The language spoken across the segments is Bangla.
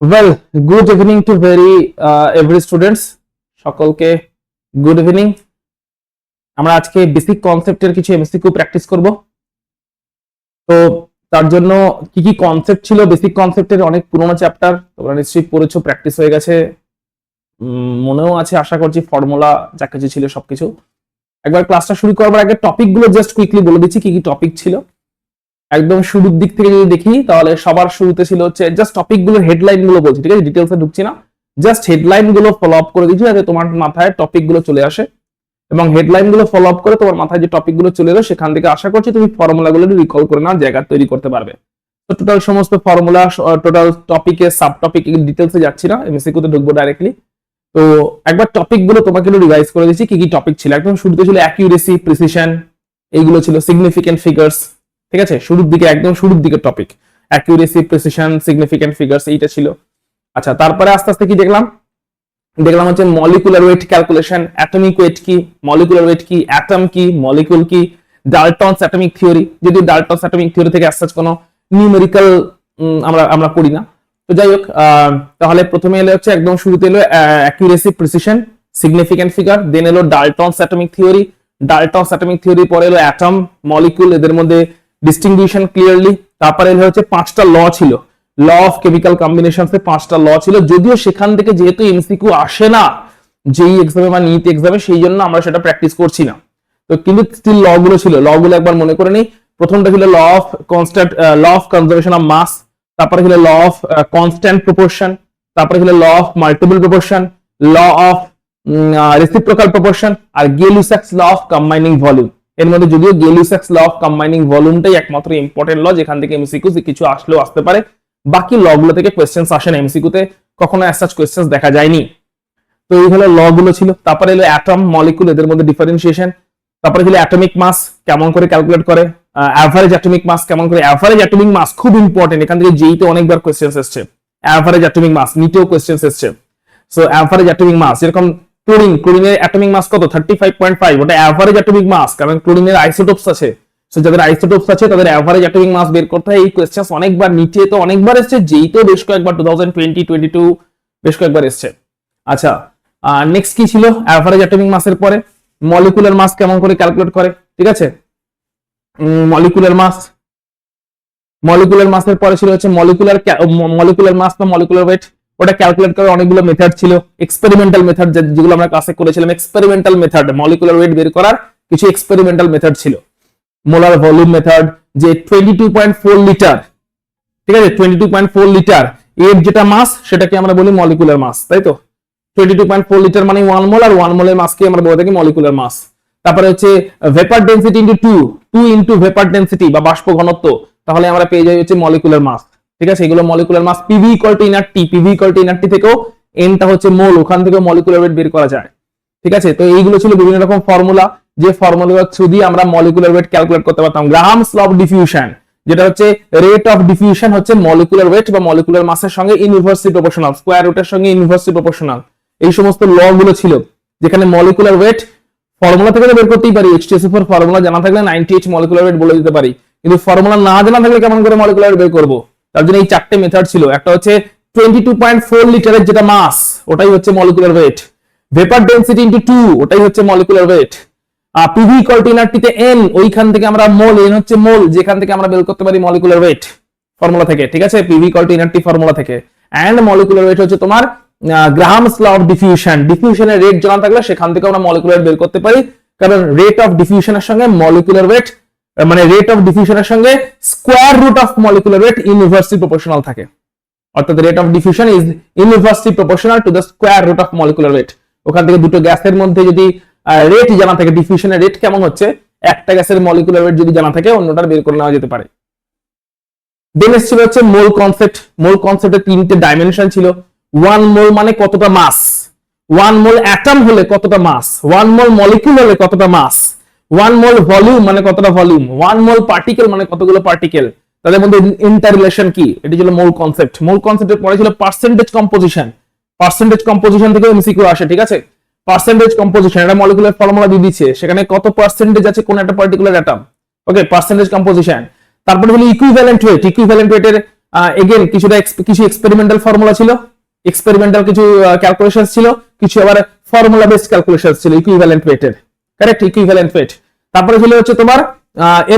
Well, good evening to every students. সকলকে গুড ইভিনিং। আমরা আজকে বেসিক কনসেপ্টের কিছু এমসিকিউ প্র্যাকটিস করব। তো তার জন্য কি কি কনসেপ্ট ছিল, বেসিক কনসেপ্টের অনেক পুরোনো চ্যাপ্টার তোমরা নিশ্চয়ই পড়েছো, প্র্যাকটিস হয়ে গেছে, মনেও আছে আশা করছি, ফর্মুলা যা কিছু ছিল সবকিছু। একবার ক্লাসটা শুরু করবার আগে টপিক গুলো জাস্ট কুইকলি বলে দিচ্ছি কি কি টপিক ছিল। একদম শুরুর দিক থেকে যদি দেখি তাহলে সবার শুরুতে ছিল হচ্ছে জাস্ট টপিক গুলোর হেডলাইন গুলো বলছি, ঠিক আছে, ডিটেলসে ঢুকছি না, জাস্ট হেডলাইন গুলো ফলো আপ করে দিচ্ছি যাতে তোমার মাথায় টপিক গুলো চলে আসে, এবং হেডলাইন গুলো ফলো আপ করে তোমার মাথায় যে টপিক গুলো চলে এলো সেখান থেকে আশা করছি তুমি ফর্মুলা গুলো রিকল করে নেওয়ার জায়গা তৈরি করতে পারবে। তো টোটাল সমস্ত ফর্মুলা, টোটাল টপিকের সাব টপিক ডিটেলসে যাচ্ছি না, এমসিকিউ তে ঢুকবো ডাইরেক্টলি। তো একবার টপিক গুলো তোমাকে রিভাইজ করে দিচ্ছি কি কি টপিক ছিল। একদম শুরুতে ছিল অ্যাকিউরেসি, প্রিসিশন, এইগুলো ছিল, সিগনিফিকেন্ট ফিগার্স, ঠিক আছে, শুরুর দিকে, একদম শুরুর দিকে topic accuracy, precision, significant figures, এইটা ছিল। আচ্ছা, তারপরে আস্তে আস্তে কি দেখলাম হচ্ছে molecular weight calculation, atomic weight কি, মলিকুলার ওয়েট কি, অ্যাটম কি, মলিকুল কি, ডাল্টনস অ্যাটমিক থিওরি, যদি ডাল্টনস অ্যাটমিক থিওরি থেকে অ্যাজ সাচ কোনো নিউমেরিক্যাল আমরা পড়ি না। তো যাই হোক, তাহলে প্রথমে এলো হচ্ছে একদম শুরুতে এলো অ্যাকিউরেসি, প্রিসিশন, সিগনিফিকেন্ট ফিগার, দেন এলো ডাল্টনস অ্যাটমিক থিওরি, ডাল্টনস অ্যাটমিক থিওরি পরে এলো অ্যাটম, মলিকুল, এদের মধ্যে ডিস্টিংগুইশন ক্লিয়ারলি। তারপরে এলো হচ্ছে 5টা ল ছিল, ল অফ কেমিক্যাল কম্বিনেশনস এর 5টা ল ছিল, যদিও সেখান থেকে যেহেতু এমসিকিউ আসে না যেই এক্সামে বা নিট এক্সামে, সেই জন্য আমরা সেটা প্র্যাকটিস করছি না। তো কিন্তু স্টিল ল গুলো ছিল, ল গুলো একবার মনে করে নিই। প্রথমটা ছিল law of constant, law of conservation of mass, তারপরে ছিল ল অফ কনস্ট্যান্ট প্রপোর্শন, তারপরে ছিল law of multiple proportion, law of reciprocal proportion, আর Gay Lussac's law of combining volume. এর মধ্যে যদিও গেলুসাক্স ল অফ কম্বাইনিং ভলিউমটাই একমাত্র ইম্পর্টেন্ট ল যেখান থেকে এমসিকিউ কিছু আসলেও আসতে পারে, বাকি ল গুলো থেকে কোয়েশ্চেন্স আসে না, এমসিকিউ তে কখনো অ্যাজ সাচ কোয়েশ্চেন্স দেখা যায়নি। তো এই হলো ল গুলো ছিল। তারপরে এলো অ্যাটম, মলিকুল, এদের মধ্যে ডিফারেন্সিয়েশন। তারপরে ছিল অ্যাটমিক মাস কেমন করে ক্যালকুলেট করে, অ্যাভারেজ অ্যাটমিক মাস কেমন করে, অ্যাভারেজ অ্যাটমিক মাস খুব ইম্পর্টেন্ট, এখান থেকে যেইতে অনেকবার কোয়েশ্চেন্স এসেছে, অ্যাভারেজ অ্যাটমিক মাস নিতেও কোয়েশ্চেন্স এসেছে। সো অ্যাভারেজ অ্যাটমিক মাস, যেরকম ক্লোরিনের অ্যাটমিক মাস কত 35.5, ওটা অ্যাভারেজ অ্যাটমিক মাস, কারণ ক্লোরিনের আইসোটোপস আছে। সো যাদের আইসোটোপস আছে তাদের অ্যাভারেজ অ্যাটমিক মাস বের করতে হয়। এই কোয়েশ্চেন্স অনেকবার নিচে তো অনেকবার এসেছে, যেইতেও বেশ কয়েকবার 2020, 22 বেশ কয়েকবার এসেছে। আচ্ছা, নেক্সট কি ছিল, অ্যাভারেজ অ্যাটমিক মাসের পরে মলিকুলার মাস কেমন করে ক্যালকুলেট করে, ঠিক আছে, মলিকুলার মাসের পরে ছিল হচ্ছে মলিকুলার মাস বা মলিকুলার ওয়েট, ওটা ক্যালকুলেট করার অনেকগুলো মেথড ছিল, এক্সপেরিমেন্টাল মেথড যেগুলো আমরা ক্লাসে করেছিলাম, এক্সপেরিমেন্টাল মেথড মলিকুলার ওয়েট বের করার কিছু এক্সপেরিমেন্টাল মেথড ছিল। মোলার ভলিউম মেথড, যে 22.4 লিটার, ঠিক আছে, 22.4 লিটার এর যেটা মাস সেটাকে আমরা বলি মলিকুলার মাস, তাই তো, 22.4 লিটার মানে 1 মোল, আর 1 মোলের মাসকে আমরা বলে থাকি মলিকুলার মাস। তারপরে হচ্ছে vapour density into 2 into vapour density বা বাষ্প ঘনত্ব, তাহলে আমরা পেয়ে যাই হচ্ছে মলিকুলার মাস, ঠিক আছে, এগুলো molecular mass. PV equal to n R T, PV equal to n R T থেকেও এনটা হচ্ছে মোল, ওখান থেকেও মলিকুলার ওয়েট বের করা যায়, ঠিক আছে। তো এইগুলো ছিল বিভিন্ন রকম ফর্মুলা, যে ফর্মুলার থ্রু দিয়ে আমরা মলিকুলার ওয়েট ক্যালকুলেট করতে পারতাম। গ্রাহামস ল অফ ডিফিউশন, যেটা হচ্ছে রেট অফ ডিফিউশন হচ্ছে মলিকুলার ওয়েট বা মলিকুলার মাসের সঙ্গে ইনভার্সলি প্রপোর্শনাল, স্কয়ার রুটের সঙ্গে ইনভার্সলি প্রপোর্শনাল। এই সমস্ত ল গুলো ছিল, যেখানে মলিকুলার ওয়েট ফর্মুলা থেকে বের করতেই পারি, H2SO4 ফর্মুলা জানা থাকলে 98 মলিকুলার ওয়েট বলে দিতে পারি, কিন্তু ফর্মুলা না জানা থাকলে কেমন করে মলিকুলার ওয়েট বের করব? তার জন্য এই 4টে মেথড ছিল। একটা হচ্ছে 22.4 লিটারের যেটা মাস, ওটাই হচ্ছে molecular weight. Vapour density into 2, ওটাই হচ্ছে molecular weight. PV equal to n R T তে n, ওইখান থেকে আমরা মোল, n হচ্ছে মোল, যেখান থেকে আমরা বের করতে পারি মলিকুলার ওয়েট ফর্মুলা থেকে, ঠিক আছে, PV equal to n R T formula থেকে। এন্ড মলিকুলার ওয়েট হচ্ছে তোমার গ্রাহামস ল অফ ডিফিউশন, ডিফিউশনের রেট জানা থাকলে সেখান থেকে আমরা মলিকুলার বের করতে পারি, কারণ রেট অফ ডিফিউশনের সঙ্গে মলিকুলার ওয়েট, মানে রেট অফ ডিফিউশনের সঙ্গে square root of molecular weight inversely proportional থাকে, অর্থাৎ rate of diffusion is inversely proportional to the square root of molecular weight. ওখান থেকে দুটো গ্যাসের মধ্যে যদি রেট জানা থাকে, ডিফিউশনের রেট কেমন হচ্ছে, একটা গ্যাসের মলিকুলার ওয়েট যদি জানা থাকে অন্যটার বের করে নেওয়া যেতে পারে। দেন ছিল হচ্ছে মোল কনসেপ্ট, মোল কনসেপ্টে 3টে ডাইমেনশন ছিল। 1 মোল মানে কতটা মাস, 1 মোল অ্যাটম হলে কতটা মাস, 1 মোল মলিকিউল হলে কতটা মাস, 1 মোল ভলিউম মানে কতটা ভলিউম, 1 মোল পার্টিকেল মানে কতগুলো পার্টিকেল, তাদের মধ্যে ইন্টার রিলেশন কি, এটি ছিল মোল কনসেপ্ট। মোল কনসেপ্টের পরে ছিল পার্সেন্টেজ কম্পোজিশন, পার্সেন্টেজ কম্পোজিশন থেকে এমসিকিউ আসে, ঠিক আছে, পার্সেন্টেজ কম্পোজিশন, এটা মলিকুলার ফর্মুলা দিয়ে দিচ্ছে, সেখানে কত পার্সেন্টেজ আছে কোন একটা পার্টিকুলার অ্যাটম, ওকে, পার্সেন্টেজ কম্পোজিশন। তারপরে হলো ইকুইভ্যালেন্ট ওয়েট, ইকুইভ্যালেন্ট ওয়েটের এগেন কিছু এক্সপেরিমেন্টাল ফর্মুলা ছিল, এক্সপেরিমেন্টাল কিছু ক্যালকুলেশন ছিল, কিছু আবার ফর্মুলা বেসড ক্যালকুলেশন ছিল ইকুইভ্যালেন্ট ওয়েটের, কারেক্ট, ইকুইভ্যালেন্ট ওয়েট। তারপরে ছিল হচ্ছে তোমার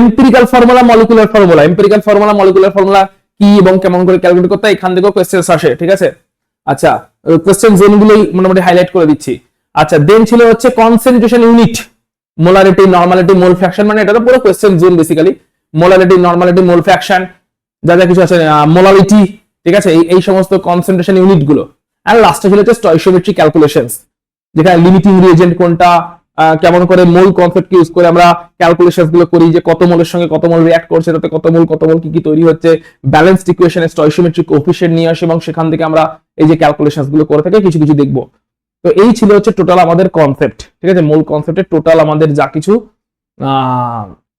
empirical formula, molecular formula. Empirical formula, molecular formula কি এবং কেমন করে ক্যালকুলেট করতে হয়, এখান থেকেও কোশ্চেন আসে, ঠিক আছে। আচ্ছা, কোশ্চেন জোনগুলোই মোটামুটি হাইলাইট করে দিচ্ছি। আচ্ছা, দেন ছিল হচ্ছে কনসেন্ট্রেশন ইউনিট, মোলারিটি, নরমালিটি, মোল ফ্র্যাকশন, মানে এটা তো পুরো question zone basically. Molarity, normality, মোল ফ্র্যাকশন, যা যা কিছু আছে, মোলারিটি, ঠিক আছে, এই সমস্ত কনসেন্ট্রেশন ইউনিট গুলো। আর লাস্টে ছিল হচ্ছে স্টয়কিওমেট্রিক ক্যালকুলেশনস, যেখানে লিমিটিং রিএজেন্ট কোনটা, কেমন করে মোল কনসেপ্ট ইউজ করে আমরা ক্যালকুলেশনস গুলো করি, যে কত মোলের সঙ্গে কত মোল রিঅ্যাক্ট করছে, তাতে কত মোল কি কি তৈরি হচ্ছে, ব্যালেন্সড ইকুয়েশনে স্টয়কিওমেট্রিক কোএফিসিয়েন্ট নিয়ে আসে, এবং সেখান থেকে আমরা এই যে ক্যালকুলেশনস গুলো করে থাকি কিছু কিছু দেখবো। তো এই ছিল হচ্ছে টোটাল আমাদের কনসেপ্ট, ঠিক আছে, মূল কনসেপ্টের টোটাল আমাদের যা কিছু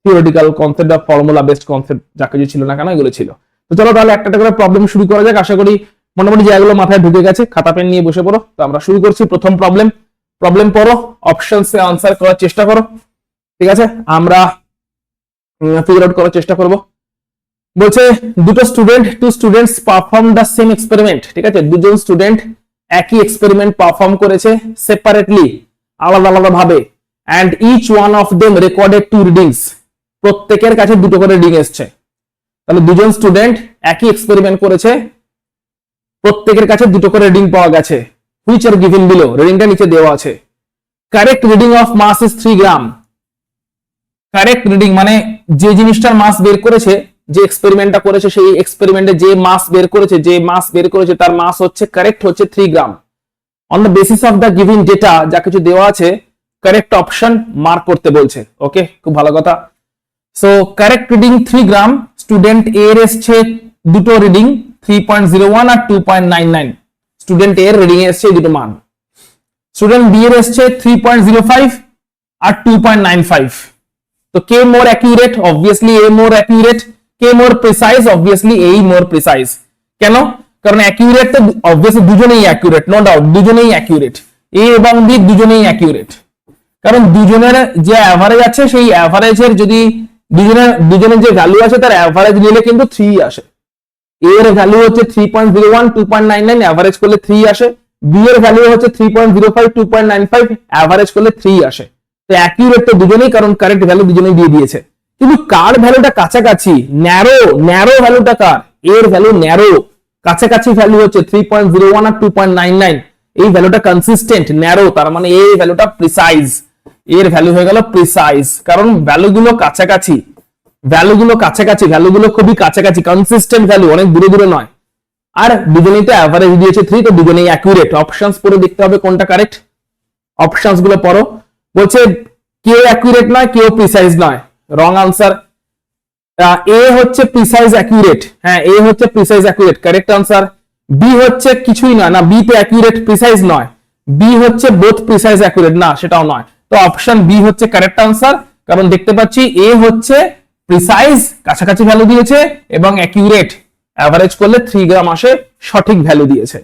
থিওরিটিক্যাল কনসেপ্ট বা ফর্মুলা বেসড কনসেপ্ট যা কিছু ছিল না কেন, এগুলো ছিল। তো চলো তাহলে একটা করে প্রবলেম শুরু করা যাক। আশা করি মোটামুটি জায়গাগুলো মাথায় ঢুকে গেছে, খাতা পেন নিয়ে বসে পড়ো। তো আমরা শুরু করছি। প্রথম প্রবলেম পড়ো, অপশনসে আনসার করার চেষ্টা করো, ঠিক আছে, আমরা ফিগার আউট করার চেষ্টা করব। বলছে two students perform the same experiment, ঠিক আছে, দুজন স্টুডেন্ট একই এক্সপেরিমেন্ট পারফর্ম করেছে সেপারেটলি, আলাদা আলাদা ভাবে, and each one of them recorded 2 readings, প্রত্যেকের কাছে 2টো করে রিডিং এসছে। তাহলে দুজন স্টুডেন্ট একই এক্সপেরিমেন্ট করেছে, প্রত্যেকের কাছে 2টো করে রিডিং পাওয়া গেছে। হুইচ আর গিভেন বিলো, রিডিংটা নিচে দেওয়া আছে। Correct reading of mass is 3 gram. Correct reading মানে যে জিনিসটার মাস বের করেছে, যে এক্সপেরিমেন্টটা করেছে, সেই এক্সপেরিমেন্টে যে মাস বের করেছে তার মাস হচ্ছে কারেক্ট হচ্ছে 3 gram. On the basis of the giving data, যা কিছু দেওয়া আছে, কারেক্ট অপশন মার্ক করতে বলছে। ওকে, খুব ভালো কথা। সো কারেক্ট রিডিং 3 গ্রাম, স্টুডেন্ট এ এর এসছে 2টো রিডিং 3.01 আর 2.99, স্টুডেন্ট এর রিডিং এ এসছে 2টো মান। স্টুডেন্ট বি এর এসছে 3.05 আর 2.95। তো কে মোর অ্যাকিউরেট? অবভিয়াসলি এ মোর অ্যাকিউরেট। কে মোর প্রিসাইজ? অবভিয়াসলি এই মোর প্রিসাইজ। কেন? কারণ অ্যাকিউরেট তো অবভিয়াসলি দুজনেই অ্যাকিউরেট, নো ডাউট, দুজনেই অ্যাকিউরেট, এ এবং বি দুজনেই অ্যাকিউরেট। কারণ দুজনের যে অ্যাভারেজ আছে, সেই অ্যাভারেজের যদি দুজনের যে ভ্যালু আছে, তার অ্যাভারেজ নিলে কিন্তু 3 আসে। এ এর ভ্যালু হচ্ছে 3.01, 2.99, অ্যাভারেজ করলে 3 আসে। বি এর ভ্যালু হচ্ছে 3.05, 2.95, অ্যাভারেজ করলে 3 আসে। তো অ্যাকিউরেট তো দুজনেই, কারণ কারেক্ট ভ্যালু দুজনেই দিয়ে দিয়েছে। কিন্তু কার ভ্যালুটা কাছাকাছি, ন্যারো ভ্যালুটা কার? এর ভ্যালু ন্যারো, কাছাকাছি ভ্যালু হচ্ছে 3.01 আর 2.99, এই ভ্যালুটা কনসিস্টেন্ট, ন্যারো, তার মানে এই ভ্যালুটা প্রিসাইজ। এর ভ্যালু হয়ে গেল প্রিসাইজ, কারণ ভ্যালুগুলো কাছাকাছি, ভ্যালুগুলো খুবই কাছাকাছি, কনসিস্টেন্ট ভ্যালু, অনেক দূরে দূরে নয়। আর দুজনেই তো অ্যাভারেজ দিয়েছে 3, তো দুজনেই অ্যাকুরেট। অপশনস পড়ে দেখতে হবে কোনটা কারেক্ট, অপশনস গুলো পড়ো। বলছে কেউ অ্যাকুরেট নয়, কেউ প্রিসাইজ নয়, রং আনসার। এ হচ্ছে প্রিসাইজ অ্যাকুরেট, হ্যাঁ এ হচ্ছে precise accurate, correct answer. B হচ্ছে কিছুই নয়, না বি তো অ্যাকুরেট প্রিসাইজ নয়, বি হচ্ছে বোথ প্রিসাইজ অ্যাকুরেট, না সেটাও নয়। তো অপশন বি হচ্ছে কারেক্ট আনসার, কারণ দেখতে পাচ্ছি এ হচ্ছে প্রিসাইজ, কাছাকাছি ভ্যালু দিয়েছে, এবং অ্যাকুরেট, অ্যাভারেজ করলে 3 গ্রাম আসে, সঠিক ভ্যালু দিয়েছে।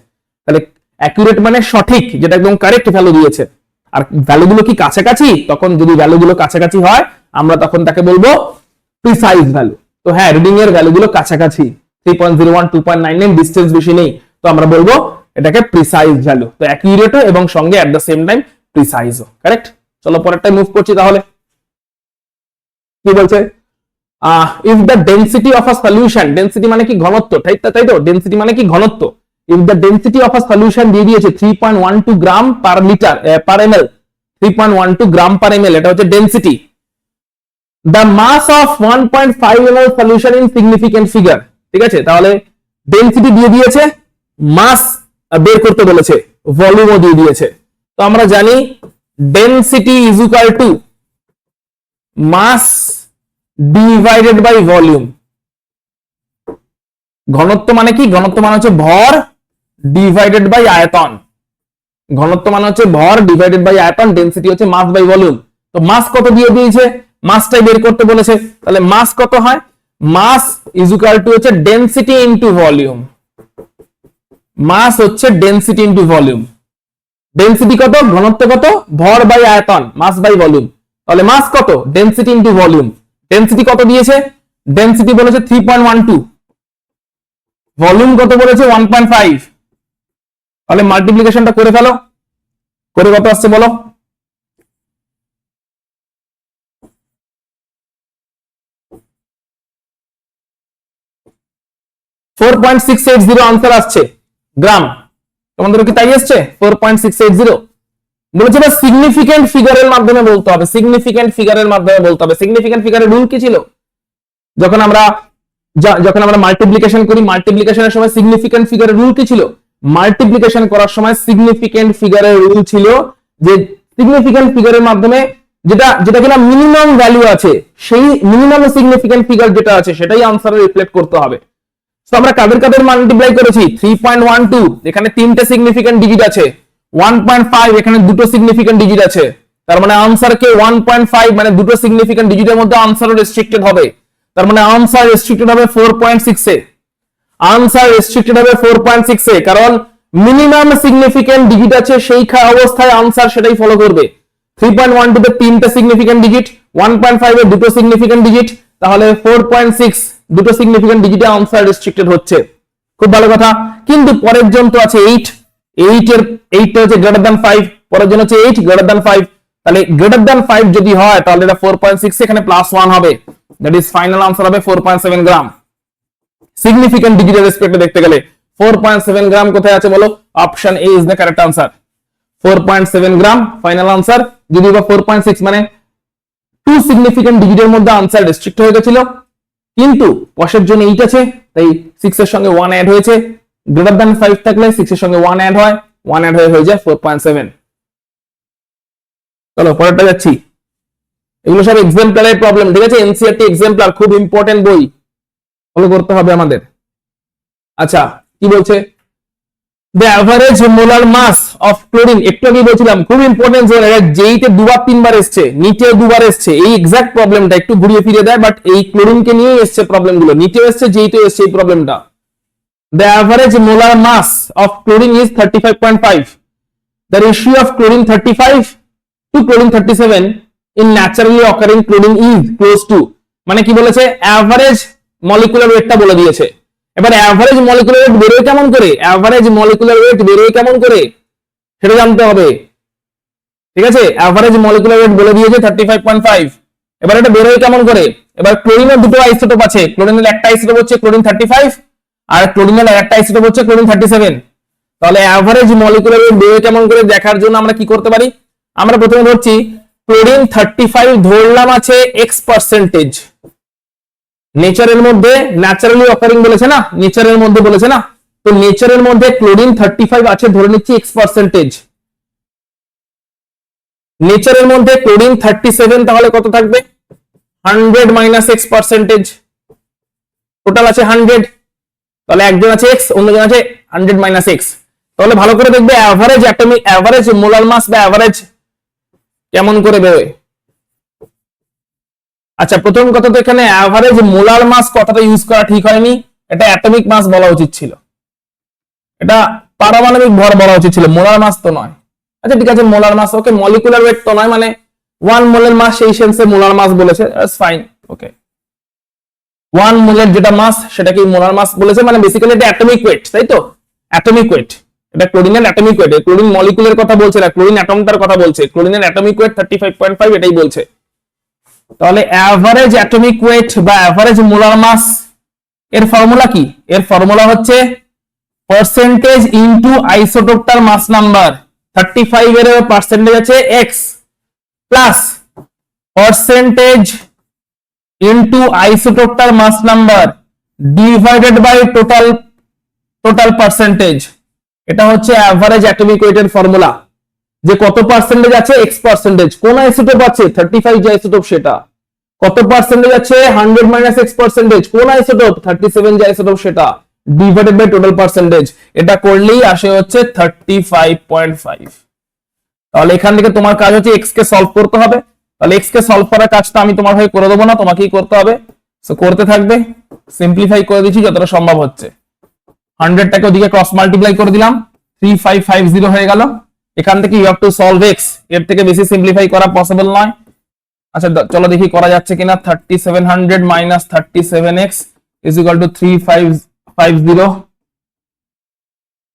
তাহলে অ্যাকুরেট মানে সঠিক, যেটা একদম কারেক্ট ভ্যালু দিয়েছে। আর ভ্যালুগুলো কি কাছাকাছি? তখন যদি ভ্যালুগুলো কাছাকাছি হয়, আমরা তখন তাকে বলবো প্রিসাইজ ভ্যালু। তো হ্যাঁ, রিডিং এর ভ্যালুগুলো কাছাকাছি, 3.01, 2.99, ডিসটেন্স বেশি নেই, তো আমরা বলবো এটাকে প্রিসাইজ ভ্যালু। তো অ্যাকুরেটও এবং সঙ্গে এট দ্য সেম টাইম প্রিসাইজও, কারেক্ট। চলো পরেরটা মুভ করছি তাহলে। কি বলছে? if the density of a solution, density মানে কি ঘনত্ব, তাই তো, ডেনসিটি মানে কি ঘনত্ব। if the density of a solution দিয়ে দিয়েছে 3.12 গ্রাম পার লিটার পার ml, 3.12 গ্রাম পার ml, এটা হচ্ছে density. the mass of 1.5 ml solution in significant figure, ঠিক আছে, তাহলে ডেনসিটি দিয়ে দিয়েছে, মাস বের করতে বলেছে, ভলিউমও দিয়ে দিয়েছে। তো আমরা জানি density is equal to mass divided by volume. ঘনত্ব মানে কি? ঘনত্ব মানে হচ্ছে ভর ডিভাইডেড বাই আয়তন। ঘনত্ব মানে হচ্ছে ভর ডিভাইডেড বাই আয়তন, ডেনসিটি হচ্ছে মাস বাই ভলিউম। তো মাস কত দিয়ে দিয়েছে? মাসটাই বের করতে বলেছে। তাহলে মাস কত হয়? মাস ইজ ইকুয়াল টু হচ্ছে ডেনসিটি ইনটু ভলিউম। মাস হচ্ছে ডেনসিটি ইনটু ভলিউম। ডেনসিটি কত? ঘনত্ব কত? ভর বাই আয়তন, মাস বাই ভলিউম। তাহলে মাস কত? Density into volume. ডেনসিটি কত দিয়েছে? ডেনসিটি বলেছে 3.12, ভলিউম কত বলেছে 1.5, তাহলে মাল্টিপ্লিকেশনটা করে ফেলো, করে কত আসছে বলো? $4.680 আনসার আসছে গ্রাম। তোমাদের কি তাই আসছে 4.680? বলেছে না সিগনিফিকেন্ট ফিগারের মাধ্যমে বলতে হবে, সিগনিফিকেন্ট ফিগারের মাধ্যমে বলতে হবে। সিগনিফিকেন্ট ফিগারের রুল কি ছিল? যখন আমরা মাল্টিপ্লিকেশন করি, মাল্টিপ্লিকেশনের সময় সিগনিফিকেন্ট ফিগারের রুল কি ছিল? মাল্টিপ্লিকেশন করার সময় সিগনিফিকেন্ট ফিগারের রুল ছিল যে সিগনিফিকেন্ট ফিগারের মাধ্যমে যেটা কিনা মিনিমাম ভ্যালু আছে, সেই মিনিমাম সিগনিফিকেন্ট ফিগার যেটা আছে সেটাই আনসারে রিফ্লেক্ট করতে হবে। তো আমরা কাদের মাল্টিপ্লাই করেছি? 3.12, এখানে তিনটে সিগনিফিকেন্ট ডিজিট আছে। 1.5, এখানে দুটো সিগনিফিকেন্ট ডিজিট আছে। তার মানে আনসার কে 1.5 মানে দুটো সিগনিফিকেন্ট ডিজিটের মধ্যে আনসার রেস্ট্রিক্টেড হবে। তার মানে আনসার রেস্ট্রিক্টেড হবে 4.6 এ। আনসার রেস্ট্রিক্টেড হবে 4.6 এ, কারণ মিনিমাম সিগনিফিকেন্ট ডিজিট আছে সেই অবস্থায় আনসার সেটাই ফলো করবে। 3.12 তে তিনটে সিগনিফিকেন্ট ডিজিট, 1.5 এ দুটো সিগনিফিকেন্ট ডিজিট, তাহলে 4.6 দুটো সিগনিফিকেন্ট ডিজিটে আনসার রেস্ট্রিক্টেড হচ্ছে। খুব ভালো কথা। কিন্তু পরের জন তো আছে 8, 8টা হচ্ছে গ্রেটার দ্যান 5, পরের জন হচ্ছে 8 গ্রেটার দ্যান 5, তাহলে গ্রেটার দ্যান 5 যদি হয় তাহলে এটা 4.6, এখানে +1 হবে, দ্যাট ইজ ফাইনাল আনসার হবে 4.7 গ্রাম। সিগনিফিকেন্ট ডিজিটের রেসপেক্টে দেখতে গেলে 4.7 গ্রাম কোথায় আছে বলো? Option A is the correct answer. 4.7 gram final answer. যদি বা 4.6 মানে টু সিগনিফিকেন্ট ডিজিটের মধ্যে আনসার রেস্ট্রিক্ট হয়ে গেছিল, কিন্তু কষের জন্য 8 আছে, তাই 6 এর সঙ্গে 1 অ্যাড হয়েছে। গ্রেটার দ্যান 5 থাকলে 6 এর সঙ্গে 1 অ্যাড হয়, 1 অ্যাড হয়ে যায় 4.7। চলো পরেরটা যাচ্ছি। এগুলো সব এক্সাম্পলারের প্রবলেম, ঠিক আছে? এনসিইআরটি এক্সাম্পলার, খুব ইম্পর্টেন্ট বই, ফলো করতে হবে আমাদের। আচ্ছা কি বলছে? The average molar mass of chlorine, একটু আগে বলছিলাম খুব ইম্পর্টেন্ট, যেইতে দুবার তিনবার এসছে, নিচে দুবার এসছে, এই এক্সাক্ট প্রবলেমটা একটু ঘুরিয়ে ফিরে দেয়, বাট এই ক্লোরিনকে নিয়ে এসছে প্রবলেমগুলো, নিচে এসছে যেইতে এসছে এই প্রবলেমটা। The average molar mass of chlorine is 35.5, the ratio of chlorine 35 to chlorine 37 in naturally occurring chlorine is close to, মানে কি বলেছে? অ্যাভারেজ মলিকুলার ওয়েটটা বলে দিয়েছে। এবার অ্যাভারেজ মলিকুলার ওয়েট বেরোয় কেমন করে? অ্যাভারেজ মলিকুলার ওয়েট বেরোয় কেমন করে সেটা জানতে হবে, ঠিক আছে? অ্যাভারেজ মলিকুলার ওয়েট বলে দিয়েছে 35.5। এবার এটা বেরোয় কেমন করে? এবার ক্লোরিনের দুটো আইসোটোপ আছে, ক্লোরিনের একটা আইসোটোপ হচ্ছে ক্লোরিন 35 আর ক্লোরিনের একটা আইসোটোপ হচ্ছে ক্লোরিন 37। তাহলে অ্যাভারেজ মলিকুলার ওয়েট বেরোয় কেমন করে দেখার জন্য আমরা কি করতে পারি? আমরা প্রথমে ধরছি ক্লোরিন 35 ধরলাম আছে x%, নেচারের মধ্যে ন্যাচারালি অকারিং বলেছে না, নেচারের মধ্যে বলেছে না, তো নেচারের মধ্যে ক্লোরিন 35 আছে ধরে নিচ্ছি x%। নেচারের মধ্যে ক্লোরিন 37, তাহলে কত থাকবে? 100 মাইনাস x%, টোটাল আছে 100, তাহলে একজন আছে x, অন্যজন আছে 100 মাইনাস x। তাহলে ভালো করে দেখবে average atomic, average molar mass বা অ্যাভারেজ কেমন করে বেরোয়। আচ্ছা প্রথম কথা তো এখানে অ্যাভারেজ মোলার মাস কথাটা ইউজ করা ঠিক হয়নি, এটা অ্যাটমিক মাস বলা উচিত ছিল, এটা পারমাণবিক ভর বলা উচিত ছিল, মোলার মাস তো নয়। আচ্ছা ঠিক আছে মোলার মাস, ওকে, মলিকুলার ওয়েট তো নয়, মানে 1 মোলের মাস সেই সেন্সে মোলার মাস বলেছে, দ্যাটস ফাইন, ওকে। 1 মোলের যেটা মাস সেটাকে মোলার মাস বলেছে, মানে বেসিক্যালি এটা অ্যাটমিক ওয়েট, তাই তো? অ্যাটমিক ওয়েট, এটা ক্লোরিনের অ্যাটমিক ওয়েট, ক্লোরিন মলিকুলের কথা বলছে না, ক্লোরিন অ্যাটমটার কথা বলছে, ক্লোরিনের অ্যাটমিক ওয়েট 35.5 এটাই বলছে। তাহলে অ্যাভারেজ অ্যাটমিক ওয়েট বা অ্যাভারেজ মোলার মাস এর ফর্মুলা কি? এর ফর্মুলা হচ্ছে পার্সেন্টেজ ইনটু আইসোটোপটার মাস নাম্বার, 35 এর পার্সেন্টেজ আছে x প্লাস পার্সেন্টেজ ইনটু আইসোটোপটার mass number divided by total percentage. এটা হচ্ছে অ্যাভারেজ অ্যাটমিক ওয়েটের ফর্মুলা, যে কত পার্সেন্টেজ আছে x%, কোন আইসোটোপ আছে 35 যে আইসোটোপ সেটা, কত পার্সেন্টেজ আছে 100 মাইনাস x%, কোন আইসোটোপ 37 যে আইসোটোপ সেটা, ডিভাইডেড বাই টোটাল পার্সেন্টেজ। এটা করলেই আসে হচ্ছে 35.5। তাহলে এখান থেকে তোমার কাজ হচ্ছে x কে সলভ করতে হবে, তাহলে x কে সলভ করার কাজটা আমি তোমার হয়ে করে দেবো না, তোমাকেই করতে হবে, সো করতে থাকবে, সিম্পলিফাই করে দিচ্ছি যতটা সম্ভব হচ্ছে। 100 টাকে ওদিকে ক্রস মাল্টিপ্লাই করে দিলাম, 3550 হয়ে গেল। এখান থেকে you have to solve x, এর থেকে বেশি সিম্পলিফাই করা পসিবল নয়। আচ্ছা চলো দেখি করা যাচ্ছে কিনা। 3700 minus 37x is equal two 50,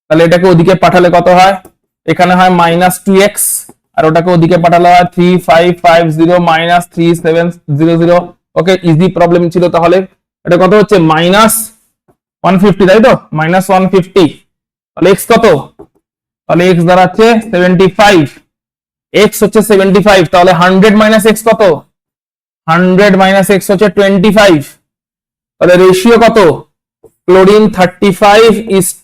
তাহলে এটাকে ওদিকে পাঠালে কত হয়, এখানে হয় -2x, আর ওটাকে ওদিকে পাঠালে হয় 3550 -3700। ওকে, ইজি প্রবলেম ছিল। তাহলে এটা কত হচ্ছে -150, তাই তো, -150। তাহলে x কত, তাহলে x দাঁড়াচ্ছে 75, x হচ্ছে 75, তাহলে 100 - x কত, 100 - x হচ্ছে 25। তাহলে রেশিও কত, ক্লোরিন 35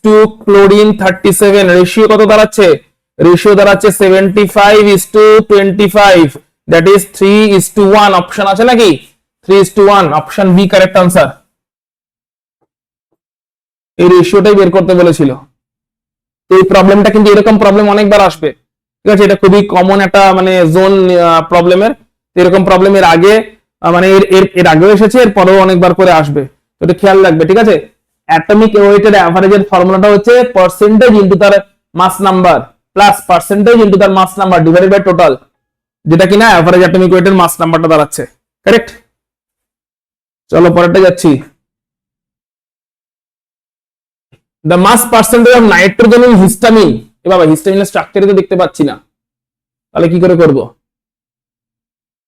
= ক্লোরিন 37, রেশিও কত দাঁড়াচ্ছে, রেশিও দাঁড়াচ্ছে 75:25, দ্যাট ইজ 3:1। অপশন আছে নাকি, 3:1, অপশন বি কারেক্ট আনসার। এই রেশিওটাই বের করতে বলেছিল। এই প্রবলেমটা কিন্তু এরকম প্রবলেম অনেকবার আসবে, ঠিক আছে, এটা খুবই কমন একটা মানে জোন প্রবলেমের। এরকম প্রবলেমের আগে মানে এর আগেও এসেছে, এর পরেও অনেকবার করে আসবে, তো এটা খেয়াল রাখবে, ঠিক আছে। অ্যাটমিক ওয়েটের অ্যাভারেজের ফর্মুলাটা হচ্ছে পার্সেন্টেজ ইনটু তার মাস নাম্বার প্লাস পার্সেন্টেজ ইনটু তার মাস নাম্বার ডিভাইডেড বাই টোটাল, যেটা কিনা অ্যাভারেজ অ্যাটমিক ওয়েটের মাস নাম্বারটা দাঁড়াচ্ছে, কারেক্ট। চলো পরেরটা যাচ্ছি। The mass percentage of nitrogen in histamine. এ বাবা, হিস্টামিনের স্ট্রাকচারই তো দেখতে পাচ্ছি না, তাহলে কি করে করব?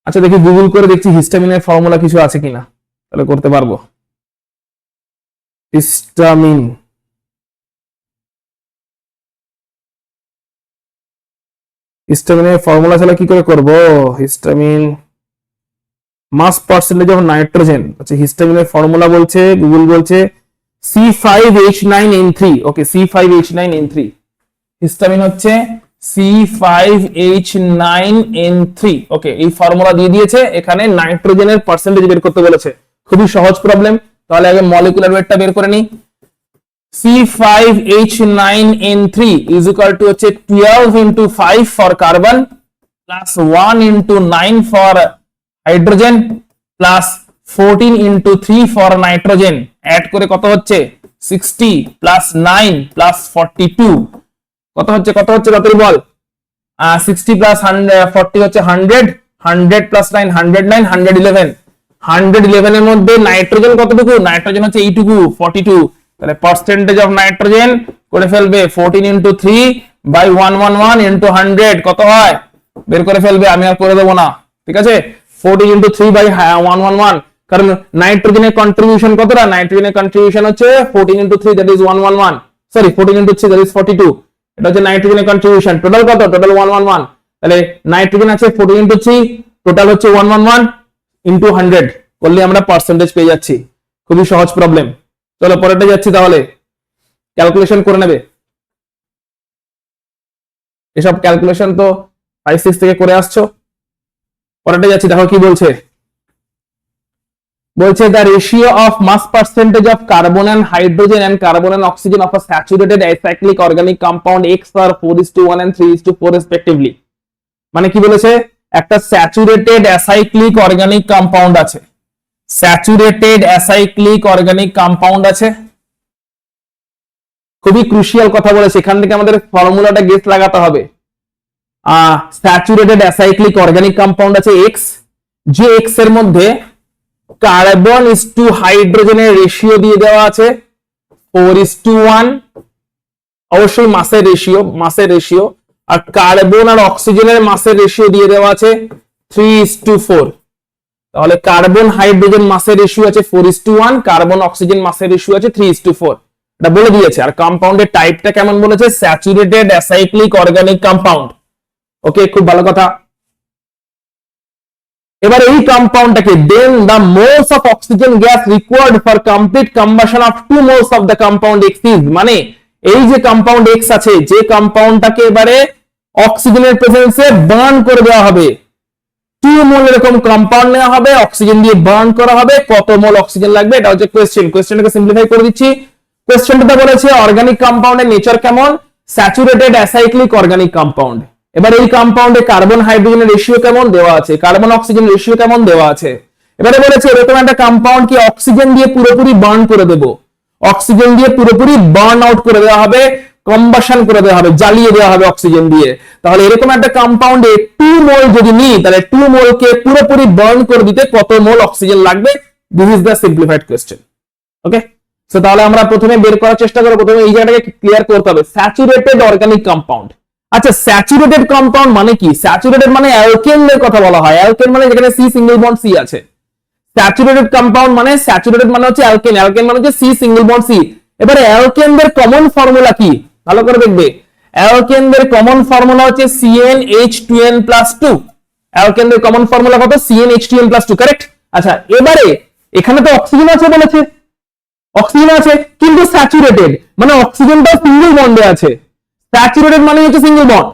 আচ্ছা দেখি, গুগল করে দেখছি হিস্টামিনের ফর্মুলা কিছু আছে কিনা, তাহলে করতে পারবো। হিস্টামিন, হিস্টামিনের ফর্মুলা ছাড়া কি করে করব? Histamine mass percentage of nitrogen. আচ্ছা, হিস্টামিনের ফর্মুলা বলছে, গুগল বলছে C5H9N3। ওকে, C5H9N3, হিস্টামিন হচ্ছে C5H9N3। ওকে, এই ফর্মুলা দিয়ে দিয়েছে, এখানে নাইট্রোজেনের পার্সেন্টেজ বের করতে বলেছে। খুবই সহজ প্রবলেম। তাহলে আগে মলিকুলার ওয়েটটা বের করে নিই। C5H9N3 is equal to হচ্ছে 12 into 5 for carbon plus 1 into 9 for hydrogen plus 14 into 3 for nitrogen। Add করে কত হচ্ছে 60 plus 9 plus 42, কত হচ্ছে তাড়াতাড়ি বল। 60 plus 40 হচ্ছে 100, 100 plus 9 109, 111। 111 এর মধ্যে নাইট্রোজেন কতটুকু, নাইট্রোজেন হচ্ছে এইটুকু 42। তাহলে পার্সেন্টেজ অফ নাইট্রোজেন করে ফেলবে 14 into 3 by 111 into 100, কত হয় বের করে ফেলবে, আমি আর করে দেবো না, ঠিক আছে। 14 into 3 by 111, কারণ নাইট্রোজেনের কন্ট্রিবিউশন কতটা, নাইট্রোজেনের কন্ট্রিবিউশন হচ্ছে 14 into 3, that is 111, sorry 14 into 3, that is 42। এটা হচ্ছে নাইট্রোজেনের কন্ট্রিবিউশন, টোটাল কত, টোটাল 111। তাহলে নাইট্রোজেন আছে 14 into 3, টোটাল হচ্ছে 111 into 100, করলে আমরা পার্সেন্টেজ পেয়ে যাচ্ছি। খুবই সহজ প্রবলেম। চলো পরেরটা যাচ্ছি, তাহলে ক্যালকুলেশন করে নেবে। এসব ক্যালকুলেশন তো 5-6 থেকে করে আসছো। পরেরটা যাচ্ছি, দেখো কি বলছে। বলছে the ratio of mass percentage of carbon and hydrogen and carbon and oxygen of a saturated acyclic organic compound X are 4:1 and 3:4 respectively. মানে কি বলেছে, একটা স্যাচুরেটেড অ্যাসাইক্লিক অর্গানিক কম্পাউন্ড আছে, স্যাচুরেটেড অ্যাসাইক্লিক অর্গানিক কম্পাউন্ড আছে। খুবই ক্রুশিয়াল কথা বলেছে, এখান থেকে আমাদের ফর্মুলাটা গেস লাগাতে হবে। স্যাচুরেটেড অ্যাসাইক্লিক অর্গানিক কম্পাউন্ড আছে X, যে X এর মধ্যে কার্বন ইস টু হাইড্রোজেনের রেশিও দিয়ে দেওয়া আছে 4:1, অবশ্যই মাসের রেশিও, আর কার্বন আর অক্সিজেনের মাসের রেশিও দিয়ে দেওয়া আছে 3:4। তাহলে কার্বন হাইড্রোজেন মাসের রেশিও আছে 4:1, কার্বন অক্সিজেন মাসের রেশিও আছে 3:4, এটা বলে দিয়েছে। আর কম্পাউন্ডের টাইপটা কেমন বলেছে, saturated acyclic organic compound. Okay, খুব ভালো কথা। এবার এই কম্পাউন্ডটাকে then the moles of oxygen gas required for complete combustion of 2 moles of the compound X is, মানে এই যে কম্পাউন্ড X আছে, যে কম্পাউন্ডটাকে এবারে অক্সিজেনের প্রেজেন্সে বার্ন করে দেওয়া হবে, 2 মোল এরকম কম্পাউন্ড নেওয়া হবে, অক্সিজেন দিয়ে বার্ন করা হবে, কত মোল অক্সিজেন লাগবে, এটা হচ্ছে কোয়েশ্চেন। কোয়েশ্চেনটাকে সিম্পলিফাই করে দিচ্ছি। কোয়েশ্চেনটা বলেছে অর্গানিক কম্পাউন্ডের নেচার কেমন, স্যাচুরেটেড অ্যাসাইক্লিক অর্গানিক কম্পাউন্ড। এবার এই কম্পাউন্ডে কার্বন হাইড্রোজেনের রেশিও কেমন দেওয়া আছে, কার্বন অক্সিজেন রেশিও কেমন দেওয়া আছে। এবারে বলেছে এরকম একটা কম্পাউন্ড কি অক্সিজেন দিয়ে পুরোপুরি বার্ন করে দেব, অক্সিজেন দিয়ে পুরোপুরি বার্ন আউট করে দেওয়া হবে, কম্বাশন করে দেওয়া হবে, জ্বালিয়ে দেওয়া হবে অক্সিজেন দিয়ে। তাহলে এরকম একটা কম্পাউন্ডে 2 মোল যদি নিই, তাহলে 2 মোলকে পুরোপুরি বার্ন করে দিতে কত মোল অক্সিজেন লাগবে, this is the simplified question. Okay, so তাহলে আমরা প্রথমে বের করার চেষ্টা করব, প্রথমে এই জায়গাটাকে ক্লিয়ার করতে হবে, স্যাচুরেটেড অর্গানিক কম্পাউন্ড। আচ্ছা, স্যাচুরেটেড কম্পাউন্ড মানে কি? স্যাচুরেটেড মানে অ্যালকেনের কথা বলা হয়। অ্যালকেন মানে যেখানে সি সিঙ্গেল বন্ড সি আছে। স্যাচুরেটেড কম্পাউন্ড মানে, স্যাচুরেটেড মানে হচ্ছে অ্যালকেন, অ্যালকেন মানে হচ্ছে সি সিঙ্গেল বন্ড সি। এবারে অ্যালকেনদের কমন ফর্মুলা কি, ভালো করে দেখবে। অ্যালকেনদের কমন ফর্মুলা হচ্ছে CnH2n+2। অ্যালকেনদের কমন ফর্মুলা কত? CnH2n+2, correct. আচ্ছা, এবারে এখানে তো অক্সিজেন আছে বলেছে, অক্সিজেন আছে কিন্তু স্যাচুরেটেড মানে অক্সিজেনটা সিঙ্গেল বন্ডে আছে। স্যাচুরেটেড মানে হচ্ছে সিঙ্গেল বন্ড,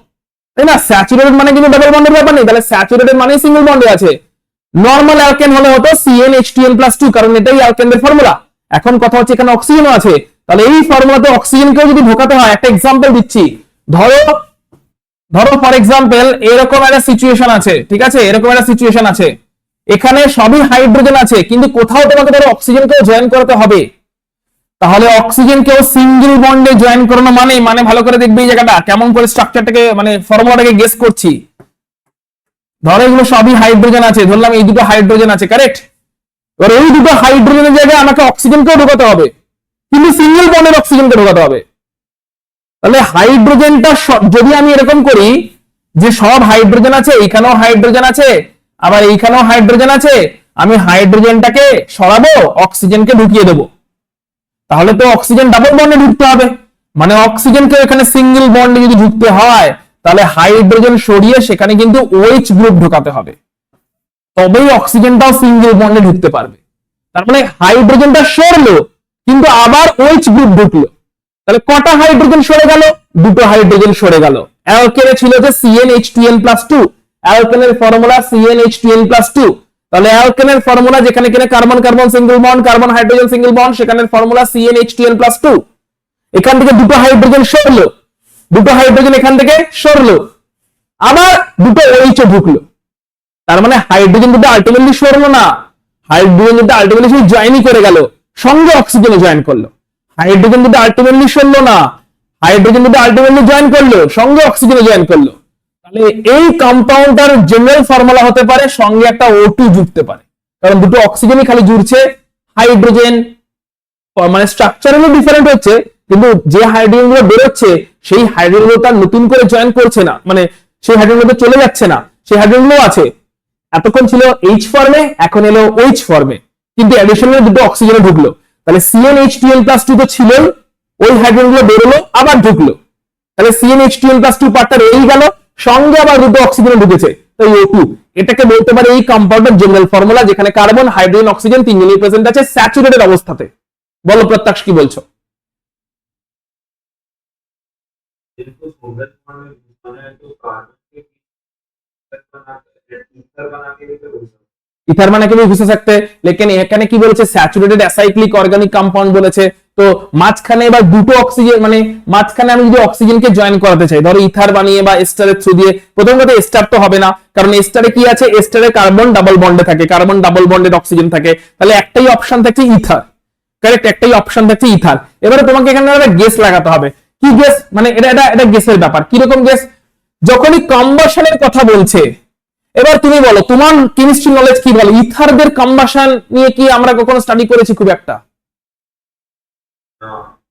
তাই না? স্যাচুরেটেড মানে কিন্তু ডাবল বন্ডের ব্যাপার নেই, তাহলে স্যাচুরেটেড মানে সিঙ্গেল বন্ডে আছে। নরমাল অ্যালকেন হলে হতো CnH2n+2, কারণ এটাই অ্যালকেনদের ফর্মুলা। এখন কথা হচ্ছে এখানে অক্সিজেনও আছে, তাহলে এই ফর্মুলাতে অক্সিজেনকেও যদি ঢোকাতে হয়, একটা এক্সাম্পল দিচ্ছি। ধরো ফর এক্সাম্পল এরকম একটা সিচুয়েশন আছে, ঠিক আছে? এরকম একটা সিচুয়েশন আছে, এখানে সবই হাইড্রোজেন আছে, কিন্তু কোথাও তোমাকে ধরো অক্সিজেনকেও জয়েন করতে হবে। তাহলে অক্সিজেনকেও সিঙ্গেল বন্ডে জয়েন করানো মানে ভালো করে দেখবে এই জায়গাটা কেমন করে স্ট্রাকচারটাকে মানে ফর্মুলাটাকে গেস করছি। ধরো এগুলো সবই হাইড্রোজেন আছে, ধরলাম এই দুটো হাইড্রোজেন আছে, কারেক্ট। এবার এই দুটো হাইড্রোজেনের জায়গায় আমাকে অক্সিজেনকেও ঢোকাতে হবে, কিন্তু সিঙ্গেল বন্ডের অক্সিজেনকে ঢোকাতে হবে। তাহলে হাইড্রোজেনটা যদি আমি এরকম করি যে সব হাইড্রোজেন আছে, এইখানেও হাইড্রোজেন আছে, আবার এইখানেও হাইড্রোজেন আছে, আমি হাইড্রোজেনটাকে সরাবো, অক্সিজেনকে ঢুকিয়ে দেবো, তাহলে তো অক্সিজেন ডাবল বন্ডে ঢুকতে হবে। মানে অক্সিজেনকে এখানে সিঙ্গেল বন্ডে যদি ঢুকতে হয়, তাহলে হাইড্রোজেন সরিয়ে সেখানে কিন্তু OH গ্রুপ ঢোকাতে হবে, তবেই অক্সিজেনটাও সিঙ্গেল বন্ডে ঢুকতে পারবে। তার মানে হাইড্রোজেনটা সরলো কিন্তু আবার OH গ্রুপ ঢুকলো, তাহলে কটা হাইড্রোজেন সরে গেল? দুটো হাইড্রোজেন সরে গেল। অ্যালকেনে ছিল যে CnH2n+2, অ্যালকেনের ফর্মুলা CnH2n+2। তাহলে অ্যালকেনের ফর্মুলা যেখানে কিনা carbon carbon single bond, carbon hydrogen single bond, সেখানের ফর্মুলা CnH2n+2। এখান থেকে দুটো হাইড্রোজেন সরলো, দুটো হাইড্রোজেন এখান থেকে সরলো, আবার দুটো OH ঢুকলো। তার মানে হাইড্রোজেন দুটো আলটিমেটলি সরলো না, হাইড্রোজেন দুটো আলটিমেটলি জয়েনই করে গেল, সঙ্গে অক্সিজেনে জয়েন করলো। হাইড্রোজেন দুটো আলটিমেটলি সরলো না, হাইড্রোজেন দুটো আলটিমেটলি জয়েন করলো, সঙ্গে অক্সিজেনে জয়েন করলো। তাহলে এই কম্পাউন্ডটার জেনারেল ফর্মুলা হতে পারে সঙ্গে একটা O2 জুড়তে পারে, কারণ দুটো অক্সিজেনই খালি জুড়ছে। হাইড্রোজেন মানে স্ট্রাকচারালি ডিফারেন্ট হচ্ছে, কিন্তু যে হাইড্রোজেন গুলো বেরোচ্ছে সেই হাইড্রোজেন গুলো তার নতুন করে জয়েন করছে না, মানে সেই হাইড্রোজেন গুলো চলে যাচ্ছে না, সেই হাইড্রোজেন গুলো আছে। এতক্ষণ ছিল H ফর্মে, এখন এলো OH ফর্মে, কিন্তু অ্যাডিশনালি দুটো অক্সিজেনে ঢুকলো। তাহলে CnH2n+2 তো ছিলই, ওই হাইড্রোজেন গুলো বেরোলো আবার ঢুকলো, তাহলে CnH2n+2 পার্টটা রয়েই গেল, সঙ্গে আবার দুটো অক্সিজেন ঢুকেছে, তাই O2। এটাকে বলতে পারে এই কম্পাউন্ডের জেনারেল ফর্মুলা, যেখানে কার্বন হাইড্রোজেন অক্সিজেন তিনজনই প্রেজেন্ট আছে স্যাচুরেটেড অবস্থাতে। বলো প্রত্যাক্ষ কি বলছো? इथर बना के भी घुसे सकते, लेकिन এখানে কি বলেছে? স্যাচুরেটেড অ্যাসাইক্লিক অর্গানিক কম্পাউন্ড বলেছে। তো মাঝখানে এবার দুটো অক্সিজেন মানে মাঝখানে আমি যদি অক্সিজেনকে জয়েন করাতে চাই, ধরো ইথার বানিয়ে বা এস্টারের থ্রু দিয়ে, প্রথম কথা এস্টার তো হবে না, কারণ এস্টারে কি আছে? এস্টারে কার্বন ডাবল বন্ডে থাকে, কার্বন ডাবল বন্ডেড অক্সিজেন থাকে, তাহলে একটাই অপশন থাকছে ইথার, কারেক্ট? একটাই অপশন থাকছে ইথার। এবারে তোমাকে এখানে একটা গেস লাগাতে হবে। কি গেস? মানে এটা গেসের ব্যাপার। কিরকম গেস? যখনই কম্বাশনের কথা বলছে, এবার তুমি বলো তোমার কেমিস্ট্রি নলেজ কি বলে, ইথারদের কম্বাশন নিয়ে কি আমরা কখনো স্টাডি করেছি খুব একটা?